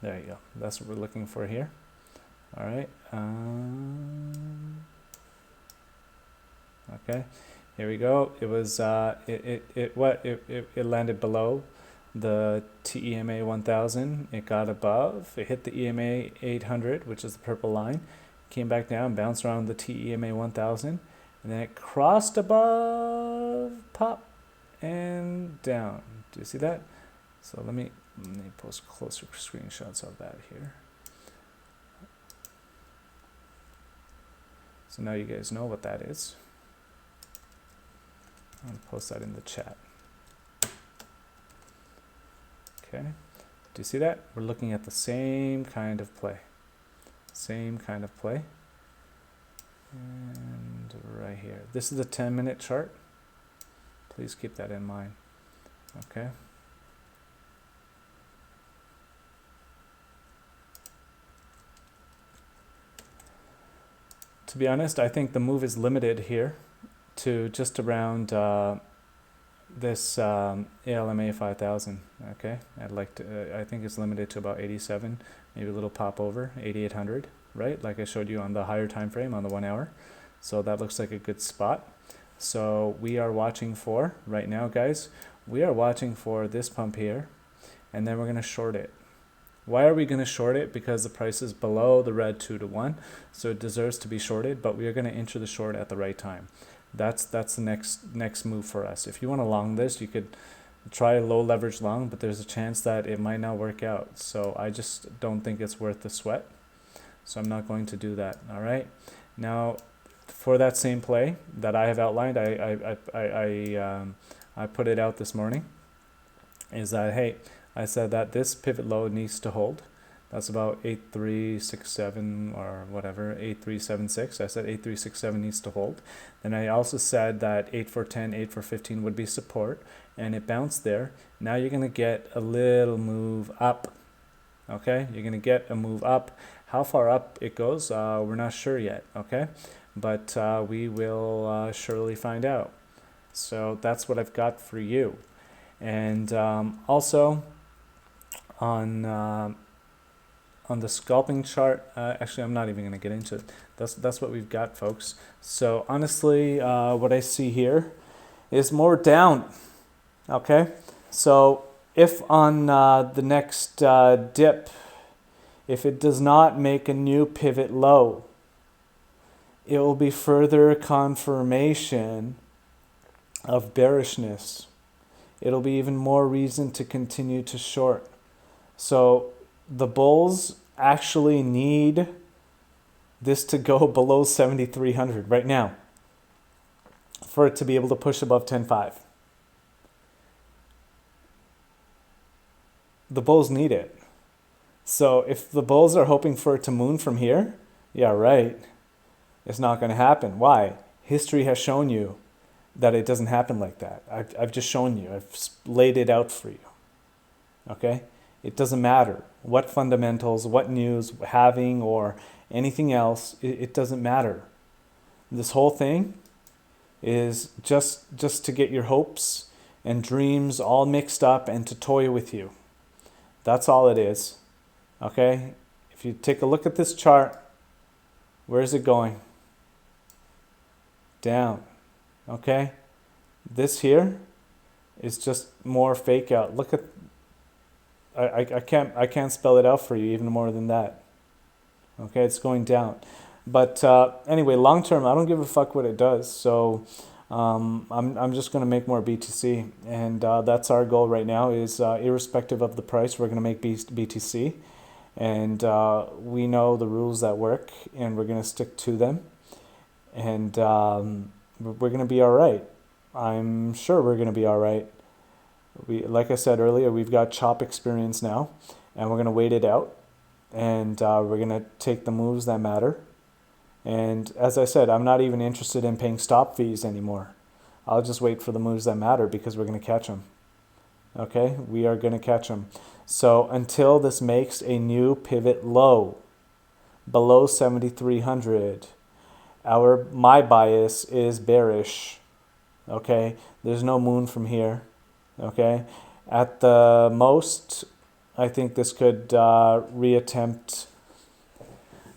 There you go. That's what we're looking for here. All right. Okay. Here we go. It was it landed below the TEMA 1000. It got above. It hit the EMA 800, which is the purple line. Came back down, bounced around the TEMA 1000, and then it crossed above, pop, and down. Do you see that? So let me post closer screenshots of that here. So now you guys know what that is. I'll post that in the chat. Okay, do you see that? We're looking at the same kind of play. Same kind of play. And right here. This is the 10-minute chart. Please keep that in mind. Okay. To be honest, I think the move is limited here to just around this ALMA 5000. Okay, I think it's limited to about 87, maybe a little pop over 8800, right? Like I showed you on the higher time frame on the 1 hour. So that looks like a good spot. So we are watching for right now, guys. We are watching for this pump here, and then we're going to short it. Why are we going to short it? Because the price is below the red 2-to-1, so it deserves to be shorted, but we are going to enter the short at the right time. That's the next move for us. If you want to long this, you could try a low leverage long, but there's a chance that it might not work out. So I just don't think it's worth the sweat. So I'm not going to do that. All right. Now, for that same play that I have outlined, I put it out this morning. Is that, hey, I said that this pivot low needs to hold. That's about 8367 or whatever, 8376. I said 8367 needs to hold. Then I also said that 8410, 8415 would be support, and it bounced there. Now you're going to get a little move up. Okay, you're going to get a move up. How far up it goes, we're not sure yet. Okay, but we will surely find out. So that's what I've got for you. And also on the scalping chart, actually I'm not even going to get into it. That's what we've got, folks. So honestly, what I see here is more down. Okay, so if on the next dip, if it does not make a new pivot low, it will be further confirmation of bearishness. It'll be even more reason to continue to short. So the bulls actually need this to go below 7,300 right now for it to be able to push above 10.5. The bulls need it. So if the bulls are hoping for it to moon from here, yeah, right, it's not going to happen. Why? History has shown you that it doesn't happen like that. I've just shown you. I've laid it out for you. Okay? It doesn't matter what fundamentals, what news, having, or anything else. It doesn't matter. This whole thing is just to get your hopes and dreams all mixed up and to toy with you. That's all it is. Okay? If you take a look at this chart, where is it going? Down. Okay? This here is just more fake out. Look at, I can't spell it out for you even more than that. Okay, it's going down. But anyway, long term, I don't give a fuck what it does. So I'm just going to make more BTC, and that's our goal right now. Is irrespective of the price, we're going to make BTC, and we know the rules that work, and we're going to stick to them, and we're going to be all right. I'm sure we're going to be all right. Like I said earlier, we've got chop experience now, and we're going to wait it out, and we're going to take the moves that matter. And as I said, I'm not even interested in paying stop fees anymore. I'll just wait for the moves that matter because we're going to catch them. Okay, we are going to catch them. So until this makes a new pivot low below 7,300, my bias is bearish. Okay, there's no moon from here. Okay, at the most, I think this could reattempt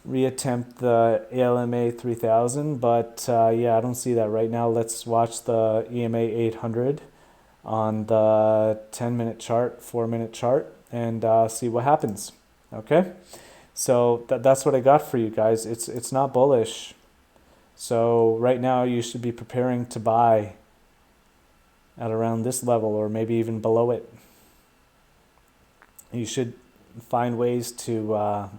the ALMA 3000, but yeah, I don't see that right now. Let's watch the EMA 800 on the 10-minute chart, 4-minute chart, and see what happens. Okay, so that's what I got for you guys. It's not bullish. So right now you should be preparing to buy at around this level or maybe even below it. You should find ways to,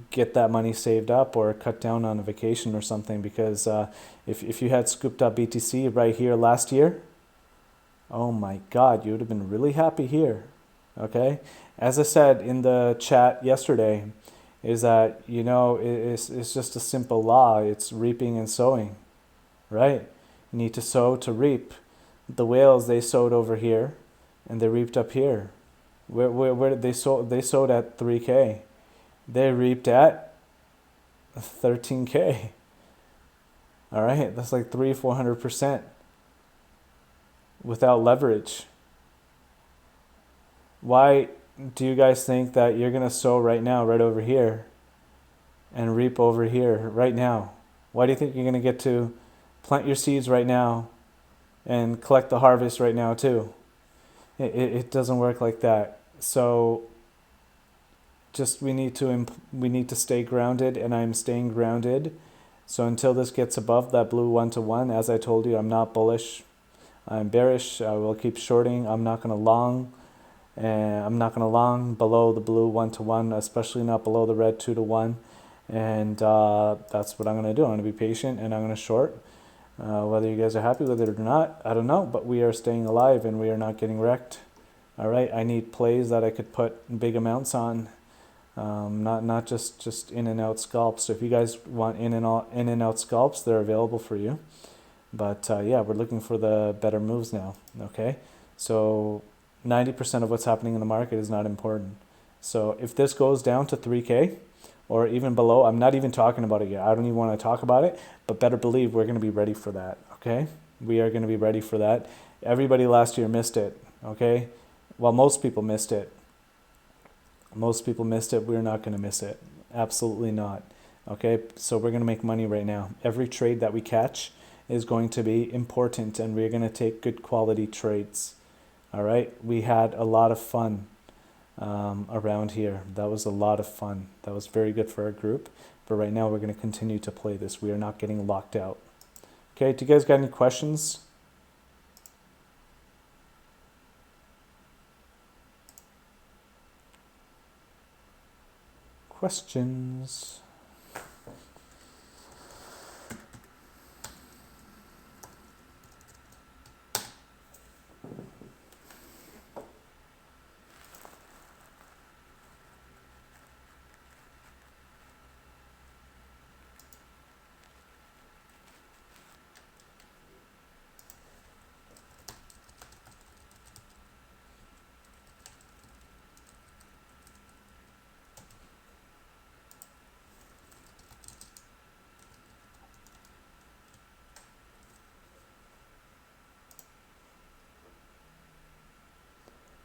get that money saved up or cut down on a vacation or something, because if you had scooped up BTC right here last year, oh my God, you would have been really happy here. Okay? As I said in the chat yesterday, is that, it's just a simple law. It's reaping and sowing, right? You need to sow to reap. The whales, they sowed over here and they reaped up here. Where did they sow? They sowed at 3K. They reaped at 13K. All right, that's like 400% without leverage. Why do you guys think that you're gonna sow right now, right over here, and reap over here right now? Why do you think you're gonna get to plant your seeds right now and collect the harvest right now too? It doesn't work like that. So just we need to stay grounded, and I'm staying grounded. So until this gets above that blue 1-to-1, as I told you, I'm not bullish. I'm bearish. I will keep shorting. I'm not gonna long. And I'm not gonna long below the blue 1-to-1, especially not below the red 2-to-1. And that's what I'm gonna do. I'm gonna be patient and I'm gonna short. Whether you guys are happy with it or not, I don't know. But we are staying alive and we are not getting wrecked. All right. I need plays that I could put big amounts on. Not just in and out scalps. So if you guys want in and out scalps, they're available for you. But yeah, we're looking for the better moves now. Okay, so 90% of what's happening in the market is not important. So if this goes down to 3K or even below, I'm not even talking about it yet. I don't even want to talk about it. But better believe we're going to be ready for that. Okay, we are going to be ready for that. Everybody last year missed it. Okay, well, most people missed it. Most people missed it. We're not going to miss it. Absolutely not. Okay, so we're going to make money right now. Every trade that we catch is going to be important, and we're going to take good quality trades. All right, we had a lot of fun around here. That was a lot of fun. That was very good for our group. But right now we're going to continue to play this. We are not getting locked out. Okay, do you guys got any questions? Questions?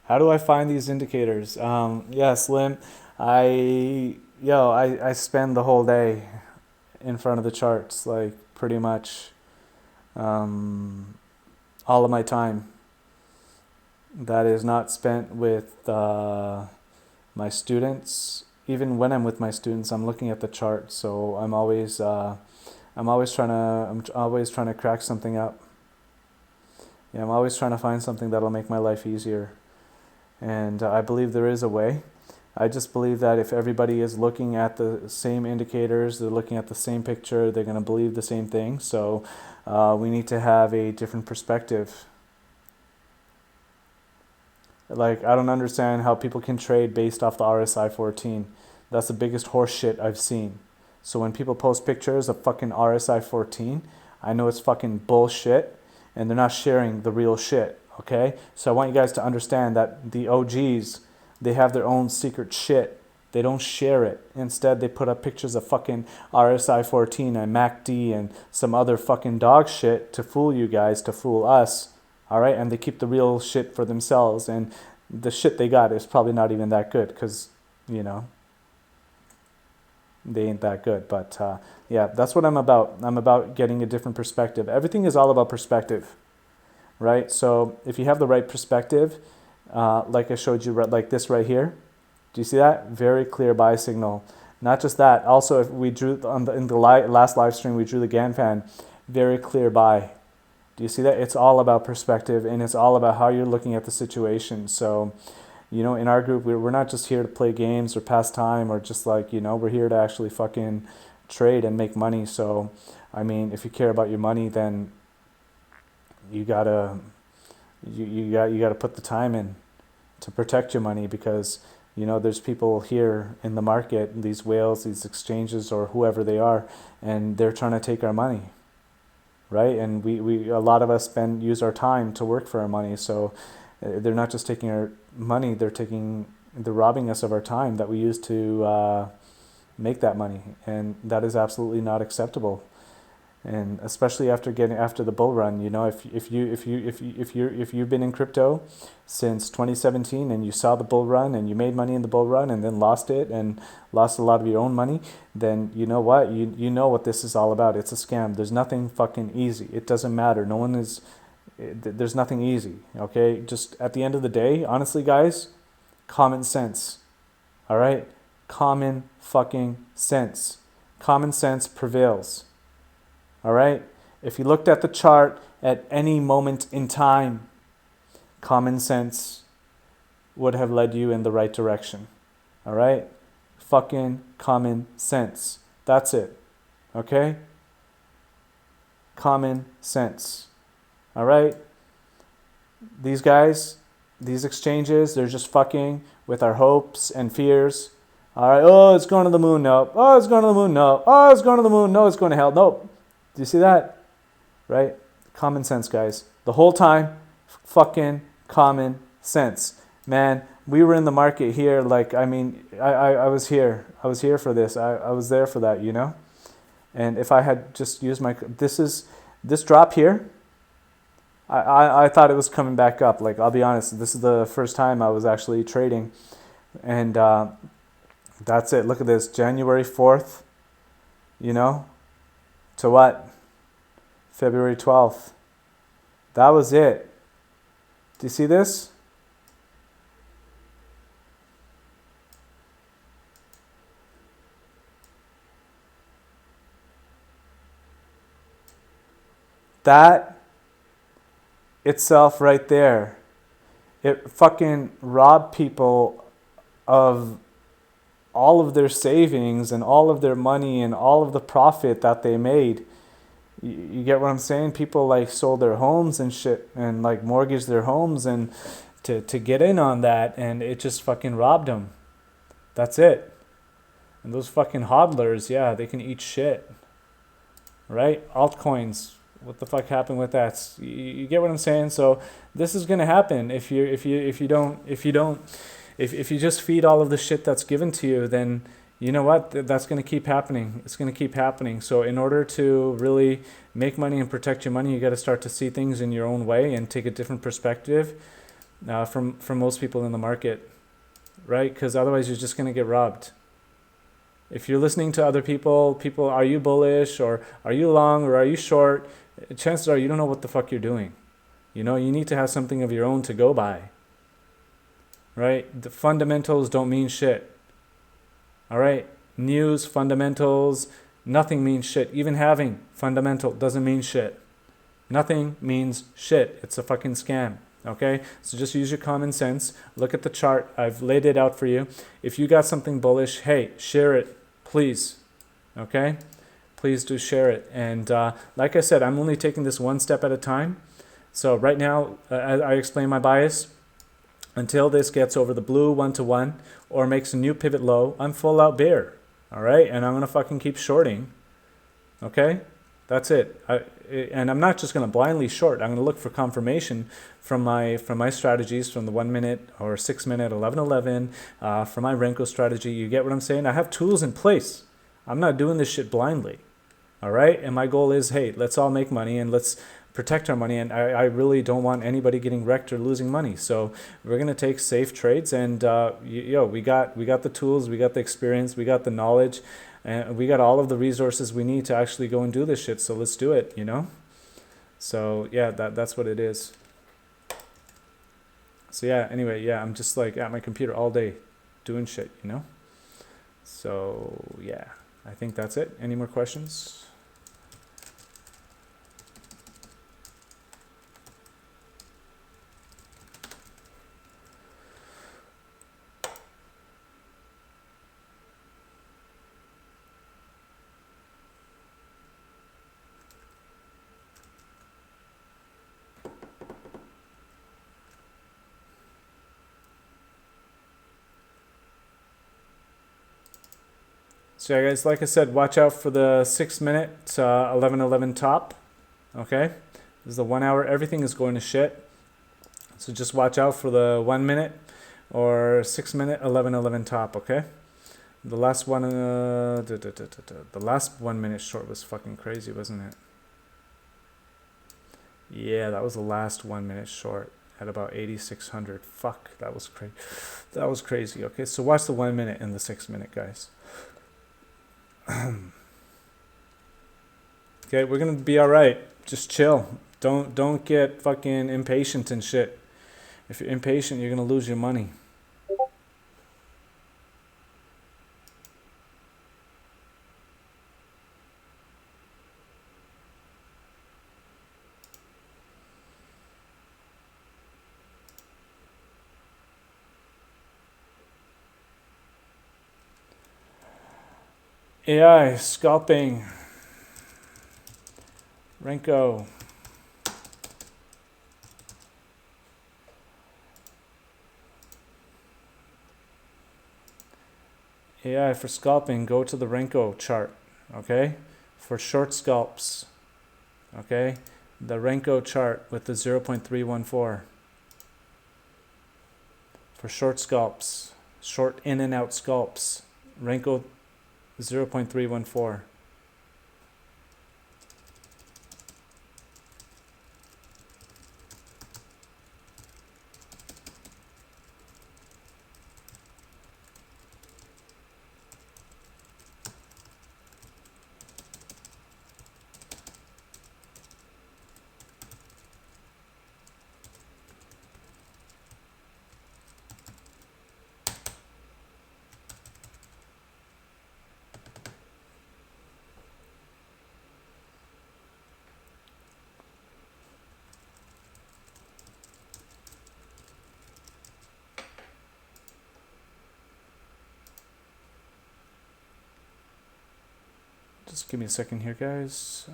How do I find these indicators? Yeah, Slim, I spend the whole day in front of the charts, like pretty much all of my time. That is not spent with my students. Even when I'm with my students, I'm looking at the chart. So I'm always trying to crack something up. Yeah, I'm always trying to find something that'll make my life easier. And I believe there is a way. I just believe that if everybody is looking at the same indicators, they're looking at the same picture, they're going to believe the same thing. So we need to have a different perspective. Like, I don't understand how people can trade based off the RSI 14. That's the biggest horse shit I've seen. So when people post pictures of fucking RSI 14, I know it's fucking bullshit, and they're not sharing the real shit. Okay, so I want you guys to understand that the OGs, they have their own secret shit. They don't share it. Instead, they put up pictures of fucking RSI 14 and MACD and some other fucking dog shit to fool you guys, to fool us. All right, and they keep the real shit for themselves. And the shit they got is probably not even that good because, they ain't that good. But yeah, that's what I'm about. I'm about getting a different perspective. Everything is all about perspective. Right, so if you have the right perspective, like I showed you, like this right here, do you see that? Very clear buy signal. Not just that. Also, if we drew in the last live stream, we drew the Gann fan, very clear buy. Do you see that? It's all about perspective, and it's all about how you're looking at the situation. So, you know, in our group, we're not just here to play games or pass time or just like, you know, we're here to actually fucking trade and make money. So, I mean, if you care about your money, then you gotta put the time in to protect your money, because, you know, there's people here in the market, these whales, these exchanges, or whoever they are, and they're trying to take our money. Right, and we a lot of us use our time to work for our money. So they're not just taking our money; they're robbing us of our time that we use to make that money, and that is absolutely not acceptable. And especially after the bull run, you know, if you've been in crypto since 2017 and you saw the bull run and you made money in the bull run and then lost it and lost a lot of your own money, then you know what? You know what this is all about. It's a scam. There's nothing fucking easy. It doesn't matter. There's nothing easy. Okay, just at the end of the day, honestly, guys, common sense. All right, common fucking sense. Common sense prevails. All right? If you looked at the chart at any moment in time, common sense would have led you in the right direction. All right? Fucking common sense. That's it. Okay? Common sense. All right? These guys, these exchanges, they're just fucking with our hopes and fears. All right? Oh, it's going to the moon. No. Oh, it's going to the moon. No. Oh, it's going to the moon. No, it's going to hell. Nope. Do you see that? Right? Common sense, guys. The whole time, fucking common sense. Man, we were in the market here, like, I mean, I was here. I was here for this. I was there for that, you know? And if I had just used this drop here, I thought it was coming back up. Like, I'll be honest, this is the first time I was actually trading. And that's it. Look at this. January 4th, you know? To what? February 12th. That was it. Do you see this? That itself right there, it fucking robbed people of all of their savings and all of their money and all of the profit that they made. You get what I'm saying? People like sold their homes and shit and like mortgaged their homes and to get in on that, and it just fucking robbed them. That's it. And those fucking hodlers, yeah, they can eat shit. Right? Altcoins. What the fuck happened with that? You get what I'm saying? So this is gonna happen if you just feed all of the shit that's given to you, then you know what? That's going to keep happening. It's going to keep happening. So in order to really make money and protect your money, you got to start to see things in your own way and take a different perspective from most people in the market, right? Because otherwise you're just going to get robbed. If you're listening to other people, are you bullish or are you long or are you short? Chances are you don't know what the fuck you're doing. You know, you need to have something of your own to go by. Right? The fundamentals don't mean shit. All right? News, fundamentals, nothing means shit. Even having fundamental doesn't mean shit. Nothing means shit. It's a fucking scam. Okay? So just use your common sense. Look at the chart. I've laid it out for you. If you got something bullish, hey, share it, please. Okay? Please do share it. And like I said, I'm only taking this one step at a time. So right now, I explain my bias. Until this gets over the blue 1-to-1 or makes a new pivot low, I'm full out bear. All right? And I'm going to fucking keep shorting. Okay? That's it. And I'm not just going to blindly short. I'm going to look for confirmation from my strategies, from the 1 minute or 6 minute, 11-11, from my Renko strategy. You get what I'm saying? I have tools in place. I'm not doing this shit blindly. All right? And my goal is, hey, let's all make money and let's protect our money. And I really don't want anybody getting wrecked or losing money. So we're going to take safe trades. And, we got the tools, we got the experience, we got the knowledge, and we got all of the resources we need to actually go and do this shit. So let's do it, you know? So, yeah, that's what it is. So, yeah, anyway, yeah, I'm just like at my computer all day doing shit, you know? So yeah, I think that's it. Any more questions? So yeah, guys, like I said, watch out for the 6 minute 11:11 top. Okay, this is the 1 hour. Everything is going to shit. So just watch out for the 1 minute or 6 minute 11:11 top. Okay, the last one, the last 1 minute short was fucking crazy, wasn't it? Yeah, that was the last 1 minute short at about 8,600. Fuck, that was crazy. That was crazy. Okay, so watch the 1 minute and the 6 minute, guys. Okay, we're gonna be all right. Just chill. Don't get fucking impatient and shit. If you're impatient, you're gonna lose your money. AI, scalping, Renko. AI for scalping, go to the Renko chart, okay? For short scalps, okay? The Renko chart with the 0.314. For short scalps, short in and out scalps, Renko 0.314. Just give me a second here, guys.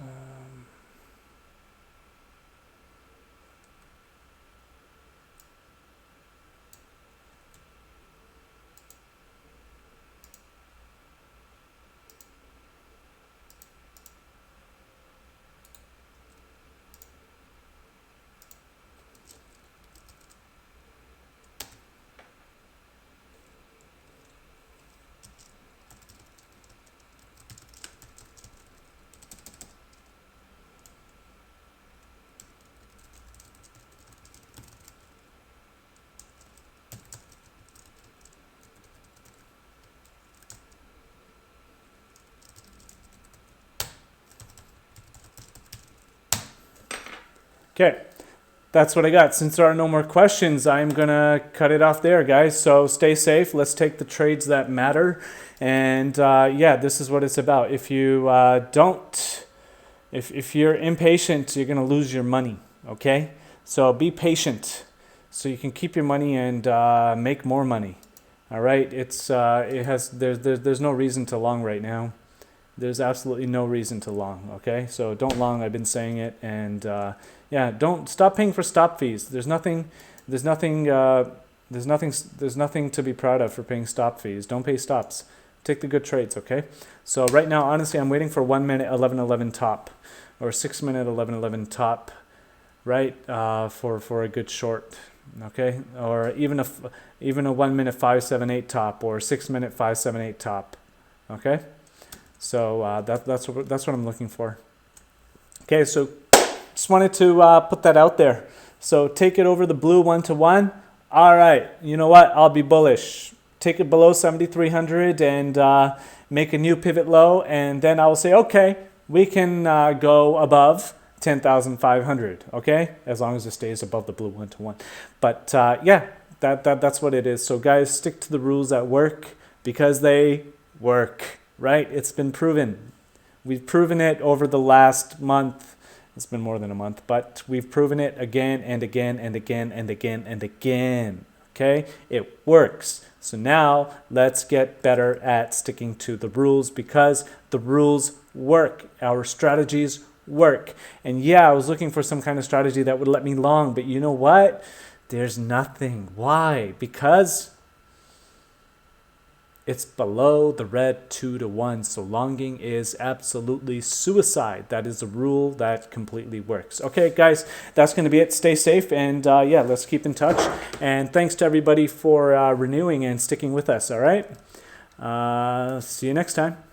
Okay, that's what I got. Since there are no more questions, I'm gonna cut it off there, guys. So stay safe. Let's take the trades that matter. And yeah, this is what it's about. If you if you're impatient, you're gonna lose your money. Okay, so be patient, so you can keep your money and make more money. All right, there's no reason to long right now. There's absolutely no reason to long. Okay, so don't long. I've been saying it, and yeah, don't stop paying for stop fees. There's nothing to be proud of for paying stop fees. Don't pay stops. Take the good trades. Okay. So right now, honestly, I'm waiting for 1 minute 11:11 top, or 6 minute 11:11 top, right? For a good short. Okay, or even a 1 minute 578 top, or 6 minute 578 top. Okay. So that's what I'm looking for. Okay, so just wanted to put that out there. So take it over the blue 1-to-1. All right, you know what? I'll be bullish. Take it below 7,300 and make a new pivot low, and then I will say, okay, we can go above 10,500. Okay, as long as it stays above the blue 1-to-1. But yeah, that's what it is. So guys, stick to the rules at work because they work, right? It's been proven. We've proven it over the last month. It's been more than a month, but we've proven it again and again and again and again and again. Okay? It works. So now let's get better at sticking to the rules because the rules work. Our strategies work. And yeah, I was looking for some kind of strategy that would let me long, but you know what? There's nothing. Why? Because it's below the red 2-to-1. So longing is absolutely suicide. That is a rule that completely works. Okay, guys, that's going to be it. Stay safe. And yeah, let's keep in touch. And thanks to everybody for renewing and sticking with us. All right. See you next time.